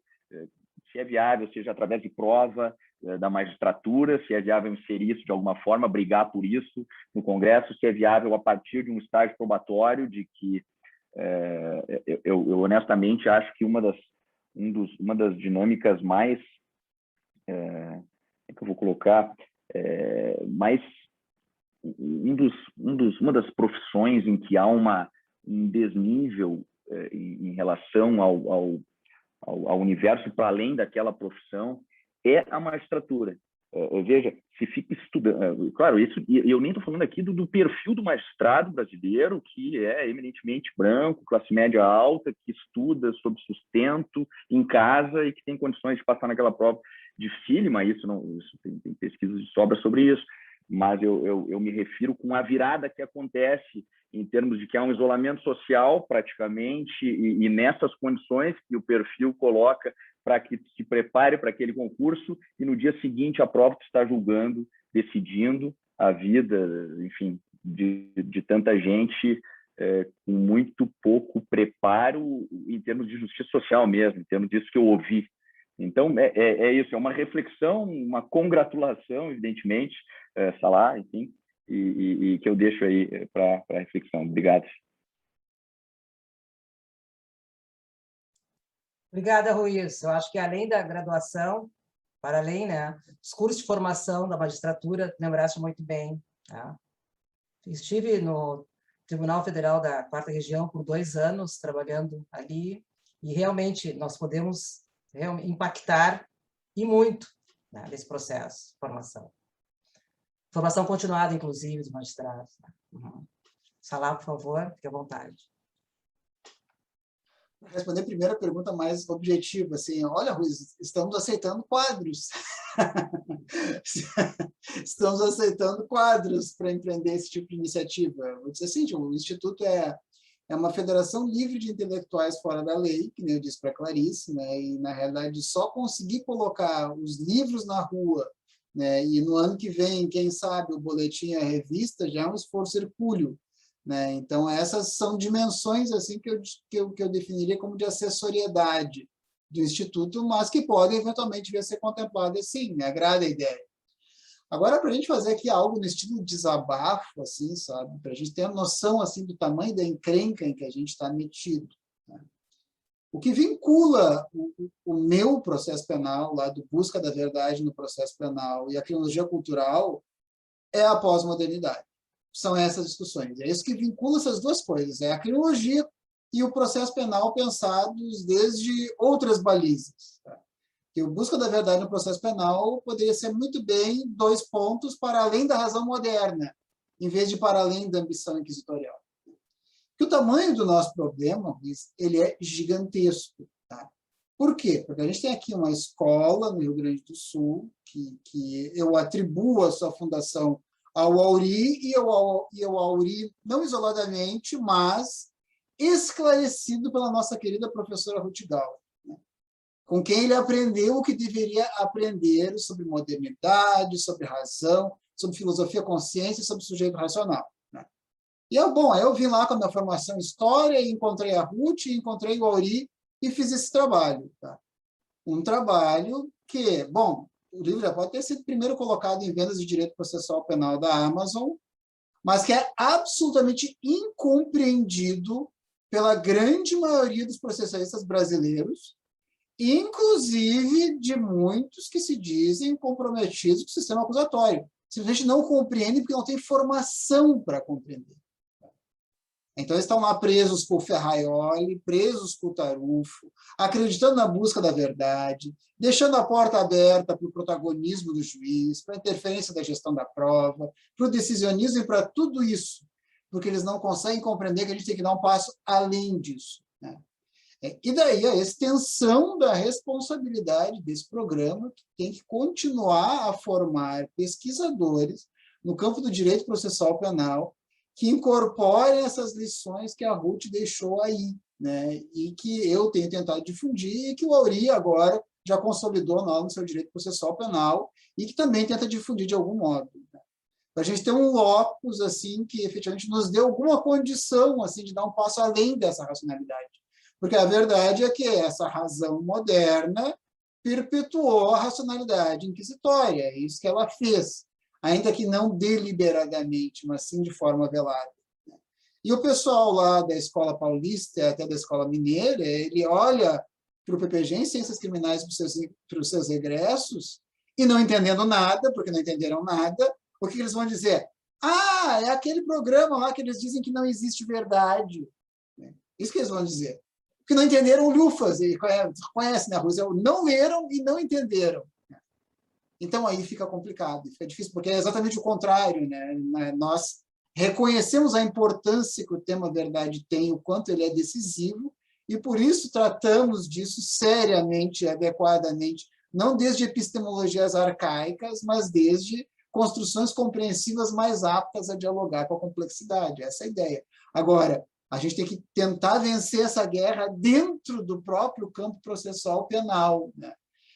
se é viável, seja através de prova da magistratura, se é viável inserir isso de alguma forma, brigar por isso no Congresso, se é viável a partir de um estágio probatório, de que eu honestamente acho que uma das dinâmicas mais, que eu vou colocar, mais uma das profissões em que há um desnível em relação ao universo para além daquela profissão é a magistratura. Veja, se fica estudando... Claro, isso, e eu nem estou falando aqui do perfil do magistrado brasileiro, que é eminentemente branco, classe média alta, que estuda sob sustento em casa e que tem condições de passar naquela prova dificílima. Isso tem pesquisas de sobra sobre isso. Mas eu me refiro com a virada que acontece em termos de que há um isolamento social, praticamente, e nessas condições que o perfil coloca para que se prepare para aquele concurso e no dia seguinte a prova que está julgando, decidindo a vida, enfim, de tanta gente com muito pouco preparo em termos de justiça social mesmo, em termos disso que eu ouvi. Então, é isso, é uma reflexão, uma congratulação, evidentemente, Salah, enfim, e que eu deixo aí para reflexão. Obrigado. Obrigada, Ruiz. Eu acho que além da graduação, para além, né, dos cursos de formação da magistratura, lembraste muito bem. Tá? Estive no Tribunal Federal da 4ª Região por 2 anos, trabalhando ali, e realmente nós podemos impactar, e muito, né, nesse processo de formação. Formação continuada, inclusive, dos magistrados. Né? Salah, por favor, fique à vontade. Vou responder a primeira pergunta mais objetiva, assim, olha, Ruiz, estamos aceitando quadros. Estamos aceitando quadros para empreender esse tipo de iniciativa. Vou dizer assim, o Instituto é uma federação livre de intelectuais fora da lei, que nem eu disse para a Clarice, né? E, na realidade, só conseguir colocar os livros na rua, né? E no ano que vem, quem sabe, o boletim e a revista já é um esforço hercúleo. Né? Então, essas são dimensões assim, que eu definiria como de assessoriedade do Instituto, mas que podem eventualmente vir a ser contempladas, sim, me agrada a ideia. Agora, para a gente fazer aqui algo no estilo desabafo, assim, sabe? Para a gente ter a noção assim, do tamanho da encrenca em que a gente está metido. Né? O que vincula o meu processo penal, lá do Busca da Verdade no Processo Penal, e a criminologia cultural, é a pós-modernidade. São essas discussões. É isso que vincula essas duas coisas, é a criminologia e o processo penal pensados desde outras balizas. Tá? Que o Busca da Verdade no Processo Penal poderia ser muito bem 2 pontos para além da razão moderna, em vez de para além da ambição inquisitorial. Que o tamanho do nosso problema, ele é gigantesco. Tá? Por quê? Porque a gente tem aqui uma escola no Rio Grande do Sul, que eu atribuo a sua fundação ao Auri, e ao Auri não isoladamente, mas esclarecido pela nossa querida professora Ruth Gal, né? Com quem ele aprendeu o que deveria aprender sobre modernidade, sobre razão, sobre filosofia consciência e sobre sujeito racional, né? E aí eu vim lá com a minha formação em História, e encontrei a Ruth, e encontrei o Auri, e fiz esse trabalho, tá? Um trabalho que, bom, o livro já pode ter sido primeiro colocado em vendas de direito processual penal da Amazon, mas que é absolutamente incompreendido pela grande maioria dos processualistas brasileiros, inclusive de muitos que se dizem comprometidos com o sistema acusatório. Simplesmente não compreendem porque não têm formação para compreender. Então, eles estão lá presos por Ferraioli, presos por Tarufo, acreditando na busca da verdade, deixando a porta aberta para o protagonismo do juiz, para a interferência da gestão da prova, para o decisionismo e para tudo isso, porque eles não conseguem compreender que a gente tem que dar um passo além disso, né? E daí a extensão da responsabilidade desse programa, que tem que continuar a formar pesquisadores no campo do direito processual penal, que incorporem essas lições que a Ruth deixou aí, né? E que eu tenho tentado difundir, e que o Auri agora já consolidou no seu direito processual penal, e que também tenta difundir de algum modo, né? Para a gente ter um locus assim, que efetivamente nos dê alguma condição assim, de dar um passo além dessa racionalidade. Porque a verdade é que essa razão moderna perpetuou a racionalidade inquisitória, é isso que ela fez, ainda que não deliberadamente, mas sim de forma velada. E o pessoal lá da Escola Paulista, até da Escola Mineira, ele olha para o PPG em Ciências Criminais para os seus regressos, e não entendendo nada, porque não entenderam nada, o que eles vão dizer? Ah, é aquele programa lá que eles dizem que não existe verdade. Isso que eles vão dizer. Porque não entenderam lufas, e conhece, né, Rússia? Não leram e não entenderam. Então, aí fica complicado, fica difícil, porque é exatamente o contrário, né? Nós reconhecemos a importância que o tema verdade tem, o quanto ele é decisivo, e por isso tratamos disso seriamente, adequadamente, não desde epistemologias arcaicas, mas desde construções compreensivas mais aptas a dialogar com a complexidade. Essa é a ideia. Agora, a gente tem que tentar vencer essa guerra dentro do próprio campo processual penal, né?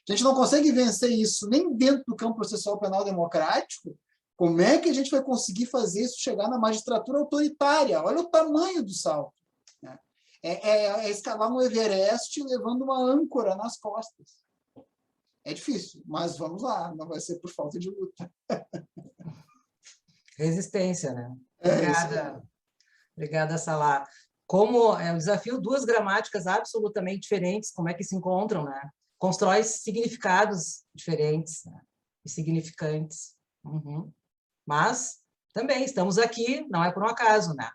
A gente não consegue vencer isso nem dentro do campo processual penal democrático. Como é que a gente vai conseguir fazer isso chegar na magistratura autoritária? Olha o tamanho do salto, né? É escalar um Everest levando uma âncora nas costas. É difícil, mas vamos lá, não vai ser por falta de luta. Resistência, né? Obrigada. Obrigada, Salah. Como é um desafio, duas gramáticas absolutamente diferentes, como é que se encontram, né? Constrói significados diferentes, né? E significantes. Mas também estamos aqui, não é por um acaso, né?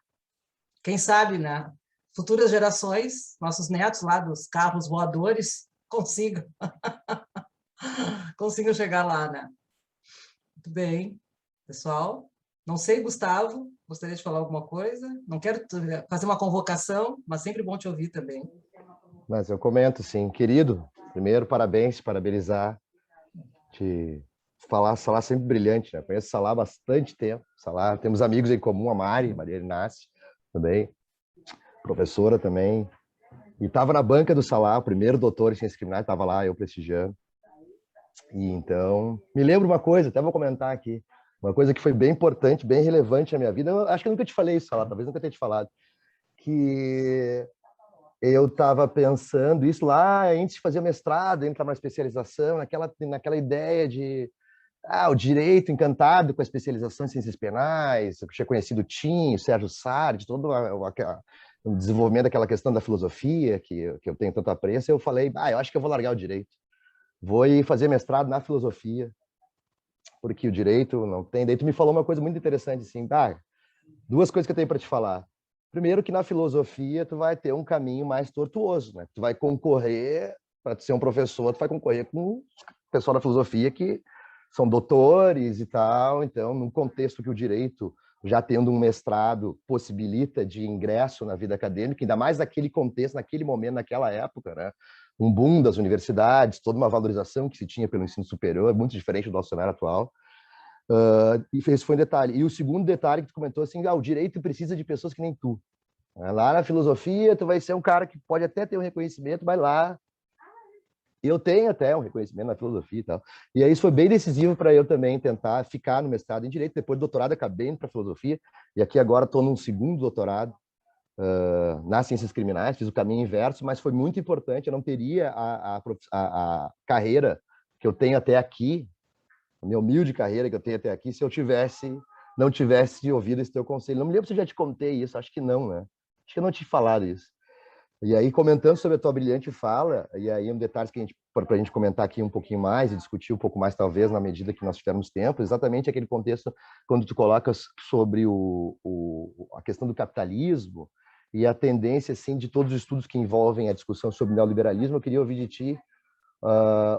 Quem sabe, né? Futuras gerações, nossos netos lá dos carros voadores, consigam chegar lá, né? Muito bem, pessoal. Não sei, Gustavo, gostaria de falar alguma coisa? Não quero fazer uma convocação, mas sempre bom te ouvir também. Mas eu comento, sim. Querido, primeiro, parabéns, parabenizar. Salah sempre brilhante, né? Conheço Salah há bastante tempo. Salah, temos amigos em comum, a Maria Inácio, também, professora também. E estava na banca do Salah, o primeiro doutor em ciências criminais, estava lá, eu prestigiando. E então, me lembro uma coisa, até vou comentar aqui. Uma coisa que foi bem importante, bem relevante na minha vida. Eu acho que eu nunca te falei isso, Salah, talvez nunca tenha te falado. Que eu estava pensando isso lá antes de fazer o mestrado, entrar na especialização, naquela ideia de o direito encantado com a especialização em ciências penais. Eu tinha conhecido o Tim, o Sérgio Sardi, todo o desenvolvimento daquela questão da filosofia, que eu tenho tanto apreço. Eu falei, eu acho que eu vou largar o direito. Vou ir fazer mestrado na filosofia, porque o direito não tem. Daí tu me falou uma coisa muito interessante, assim, duas coisas que eu tenho para te falar. Primeiro, que na filosofia tu vai ter um caminho mais tortuoso, né? Tu vai concorrer, para ser um professor, tu vai concorrer com o pessoal da filosofia que são doutores e tal. Então, num contexto que o direito, já tendo um mestrado, possibilita de ingresso na vida acadêmica, ainda mais naquele contexto, naquele momento, naquela época, né? Um boom das universidades, toda uma valorização que se tinha pelo ensino superior, muito diferente do nosso cenário atual. E esse foi um detalhe. E o segundo detalhe que tu comentou, assim, o direito precisa de pessoas que nem tu. Lá na filosofia, tu vai ser um cara que pode até ter um reconhecimento, vai lá. Eu tenho até um reconhecimento na filosofia e tal. E aí isso foi bem decisivo para eu também tentar ficar no mestrado em Direito. Depois do doutorado, acabei indo para Filosofia. E aqui agora estou num segundo doutorado nas Ciências Criminais. Fiz o caminho inverso, mas foi muito importante. Eu não teria a carreira que eu tenho até aqui, a minha humilde carreira que eu tenho até aqui, se eu não tivesse ouvido esse teu conselho. Não me lembro se eu já te contei isso, acho que não, né? Acho que eu não te falado isso. E aí, comentando sobre a tua brilhante fala, e aí um detalhe que para a gente comentar aqui um pouquinho mais e discutir um pouco mais, talvez, na medida que nós tivermos tempo, exatamente aquele contexto quando tu colocas sobre a questão do capitalismo e a tendência, assim, de todos os estudos que envolvem a discussão sobre neoliberalismo. Eu queria ouvir de ti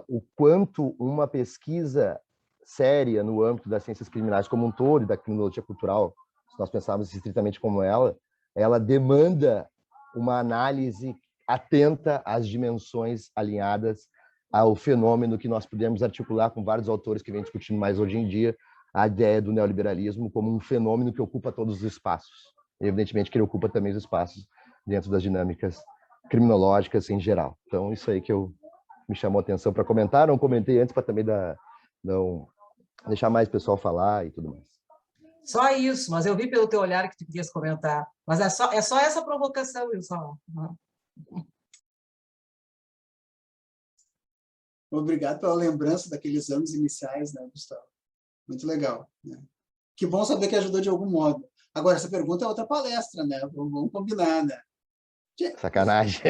o quanto uma pesquisa séria no âmbito das ciências criminais como um todo e da criminologia cultural, se nós pensarmos estritamente como ela demanda uma análise atenta às dimensões alinhadas ao fenômeno que nós podemos articular com vários autores que vêm discutindo mais hoje em dia a ideia do neoliberalismo como um fenômeno que ocupa todos os espaços. E, evidentemente que ele ocupa também os espaços dentro das dinâmicas criminológicas em geral. Então, isso aí que me chamou a atenção para comentar. Não comentei antes para também não deixar mais o pessoal falar e tudo mais. Só isso, mas eu vi pelo teu olhar que tu querias comentar. Mas é só essa provocação, Wilson. Obrigado pela lembrança daqueles anos iniciais, né, Gustavo? Muito legal. Né? Que bom saber que ajudou de algum modo. Agora, essa pergunta é outra palestra, né? Vamos combinar, né? Sacanagem.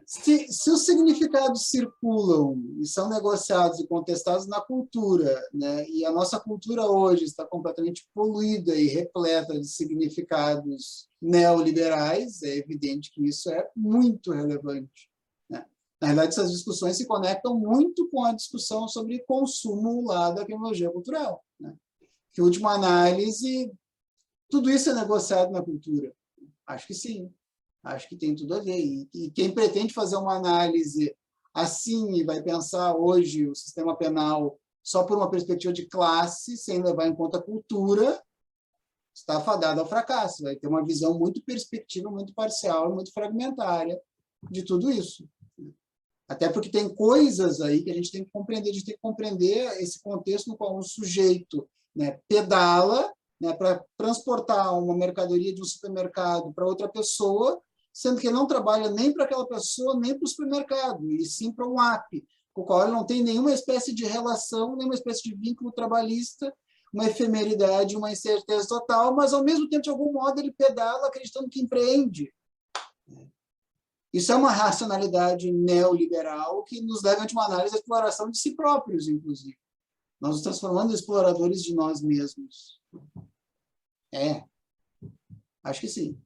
Se os significados circulam e são negociados e contestados na cultura, né, e a nossa cultura hoje está completamente poluída e repleta de significados neoliberais, é evidente que isso é muito relevante. Né? Na verdade, essas discussões se conectam muito com a discussão sobre consumo lá da criminologia cultural. Né? Que, em última análise, tudo isso é negociado na cultura. Acho que sim. Acho que tem tudo a ver. E quem pretende fazer uma análise assim e vai pensar hoje o sistema penal só por uma perspectiva de classe, sem levar em conta a cultura, está fadado ao fracasso. Vai ter uma visão muito perspectiva, muito parcial, muito fragmentária de tudo isso. Até porque tem coisas aí que a gente tem que compreender. A gente tem que compreender esse contexto no qual um sujeito, né, pedala, né, para transportar uma mercadoria de um supermercado para outra pessoa, sendo que ele não trabalha nem para aquela pessoa, nem para o supermercado, e sim para um app, com o qual ele não tem nenhuma espécie de relação, nenhuma espécie de vínculo trabalhista, uma efemeridade, uma incerteza total, mas, ao mesmo tempo, de algum modo, ele pedala acreditando que empreende. Isso é uma racionalidade neoliberal que nos leva a uma análise da exploração de si próprios, inclusive. Nós nos transformando em exploradores de nós mesmos. Acho que sim.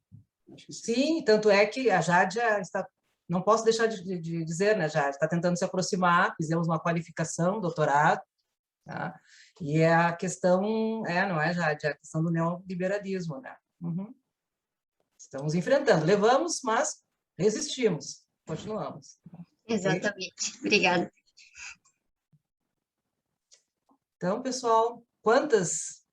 Sim, tanto é que a Jádia está, não posso deixar de dizer, né, Jádia, está tentando se aproximar, fizemos uma qualificação, doutorado, tá? E é a questão, não é, Jádia, a questão do neoliberalismo, né? Estamos enfrentando, levamos, mas resistimos, continuamos. Exatamente, obrigada. Então, pessoal, quantas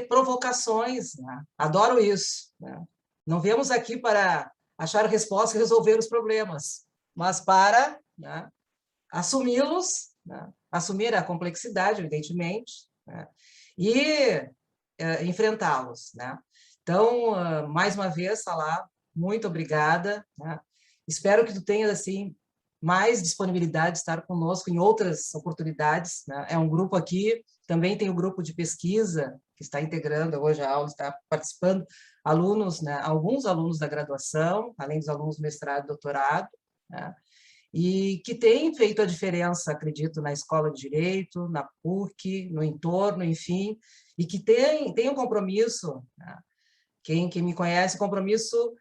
provocações, né? Adoro isso. Né? Não viemos aqui para achar respostas e resolver os problemas, mas para, né, assumi-los, né? Assumir a complexidade, evidentemente, né? E enfrentá-los. Né? Então, mais uma vez, Salah, muito obrigada. Né? Espero que tu tenhas assim, mais disponibilidade de estar conosco em outras oportunidades. Né? É um grupo aqui, também tem o grupo de pesquisa, que está integrando hoje a aula, está participando, alunos, né? Alguns alunos da graduação, além dos alunos do mestrado e doutorado, né? E que tem feito a diferença, acredito, na Escola de Direito, na PUC, no entorno, enfim, e que tem um compromisso, né? Quem me conhece, compromisso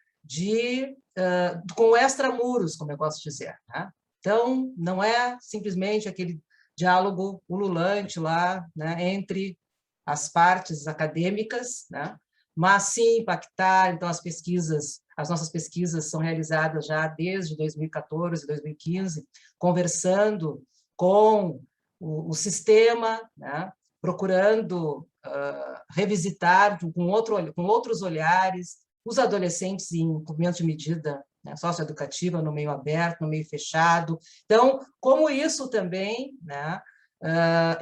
com extramuros, como eu gosto de dizer. Né? Então, não é simplesmente aquele diálogo ululante lá, né, entre as partes acadêmicas, né, mas sim impactar. Então, as nossas pesquisas são realizadas já desde 2014, 2015, conversando com o sistema, né, procurando revisitar com outros olhares, os adolescentes em cumprimento de medida, né, socioeducativa, no meio aberto, no meio fechado. Então, como isso também, né,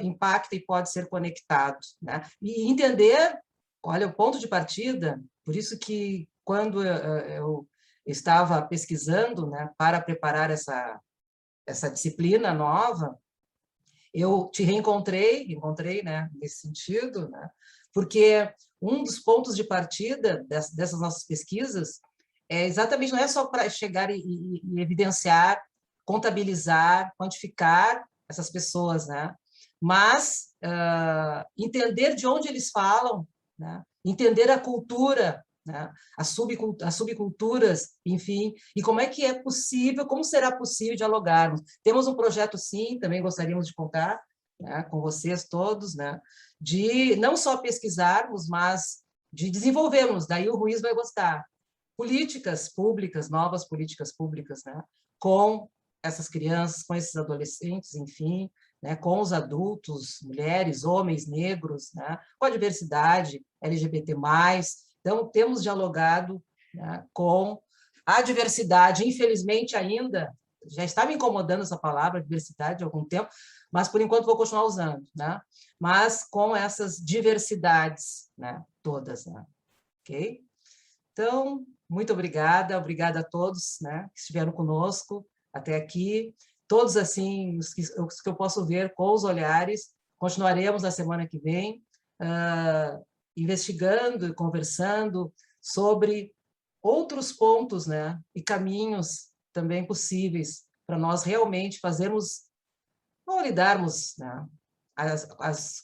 impacta e pode ser conectado, né? E entender, olha, o ponto de partida, por isso que quando eu estava pesquisando, né, para preparar essa disciplina nova, eu te encontrei, né, nesse sentido, né, porque um dos pontos de partida dessas nossas pesquisas é exatamente, não é só para chegar e evidenciar, contabilizar, quantificar essas pessoas, né, mas entender de onde eles falam, né, entender a cultura, né, as subculturas, enfim, e como é que é possível, como será possível dialogarmos. Temos um projeto, sim, também gostaríamos de contar, né, com vocês todos, né, de não só pesquisarmos, mas de desenvolvermos, daí o Ruiz vai gostar, políticas públicas, novas políticas públicas, né, com essas crianças, com esses adolescentes, enfim, né, com os adultos, mulheres, homens, negros, né, com a diversidade LGBT+. Então, temos dialogado, né, com a diversidade, infelizmente ainda, já está me incomodando essa palavra, diversidade, há algum tempo, mas, por enquanto, vou continuar usando, né? Mas com essas diversidades, né, todas, né? Ok? Então, muito obrigada a todos, né, que estiveram conosco até aqui, todos, assim, os que eu posso ver com os olhares. Continuaremos na semana que vem, investigando e conversando sobre outros pontos, né, e caminhos também possíveis para nós realmente fazermos, não lidarmos, né,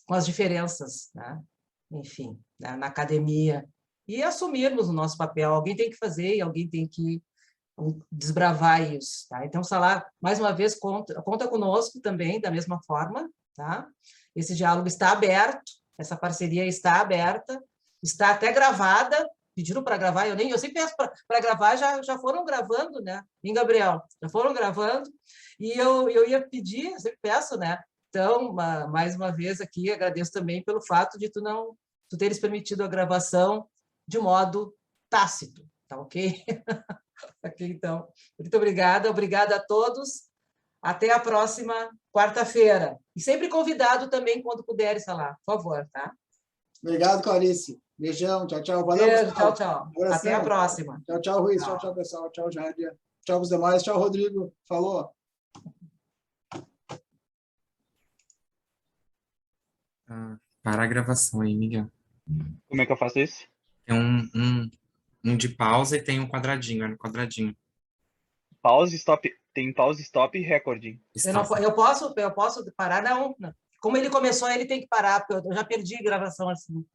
com as diferenças, né, enfim, né, na academia, e assumirmos o nosso papel. Alguém tem que fazer e alguém tem que desbravar isso, tá? Então, Salah, mais uma vez, conta conosco também, da mesma forma, tá? Esse diálogo está aberto, essa parceria está aberta, está até gravada, pediram para gravar, eu sempre peço para gravar, já foram gravando, né? Em Gabriel, já foram gravando, e eu ia pedir, eu sempre peço, né? Então, mais uma vez aqui, agradeço também pelo fato de tu teres permitido a gravação de modo tácito, tá ok? Ok, então, muito obrigada a todos, até a próxima quarta-feira, e sempre convidado também quando puder, Salah, por favor, tá? Obrigado, Clarice. Beijão, tchau, tchau. Valeu, beijo, pessoal. tchau. Abração. Até a próxima. Tchau, tchau, Ruiz. Tchau, tchau, pessoal. Tchau, Jádia. Tchau, os demais. Tchau, Rodrigo. Falou. Para a gravação aí, Miguel. Como é que eu faço isso? Tem um de pausa e tem um quadradinho, é no quadradinho. Pause, stop. Tem pause, stop e recording. Eu posso parar? Não. Como ele começou, ele tem que parar, porque eu já perdi a gravação assim.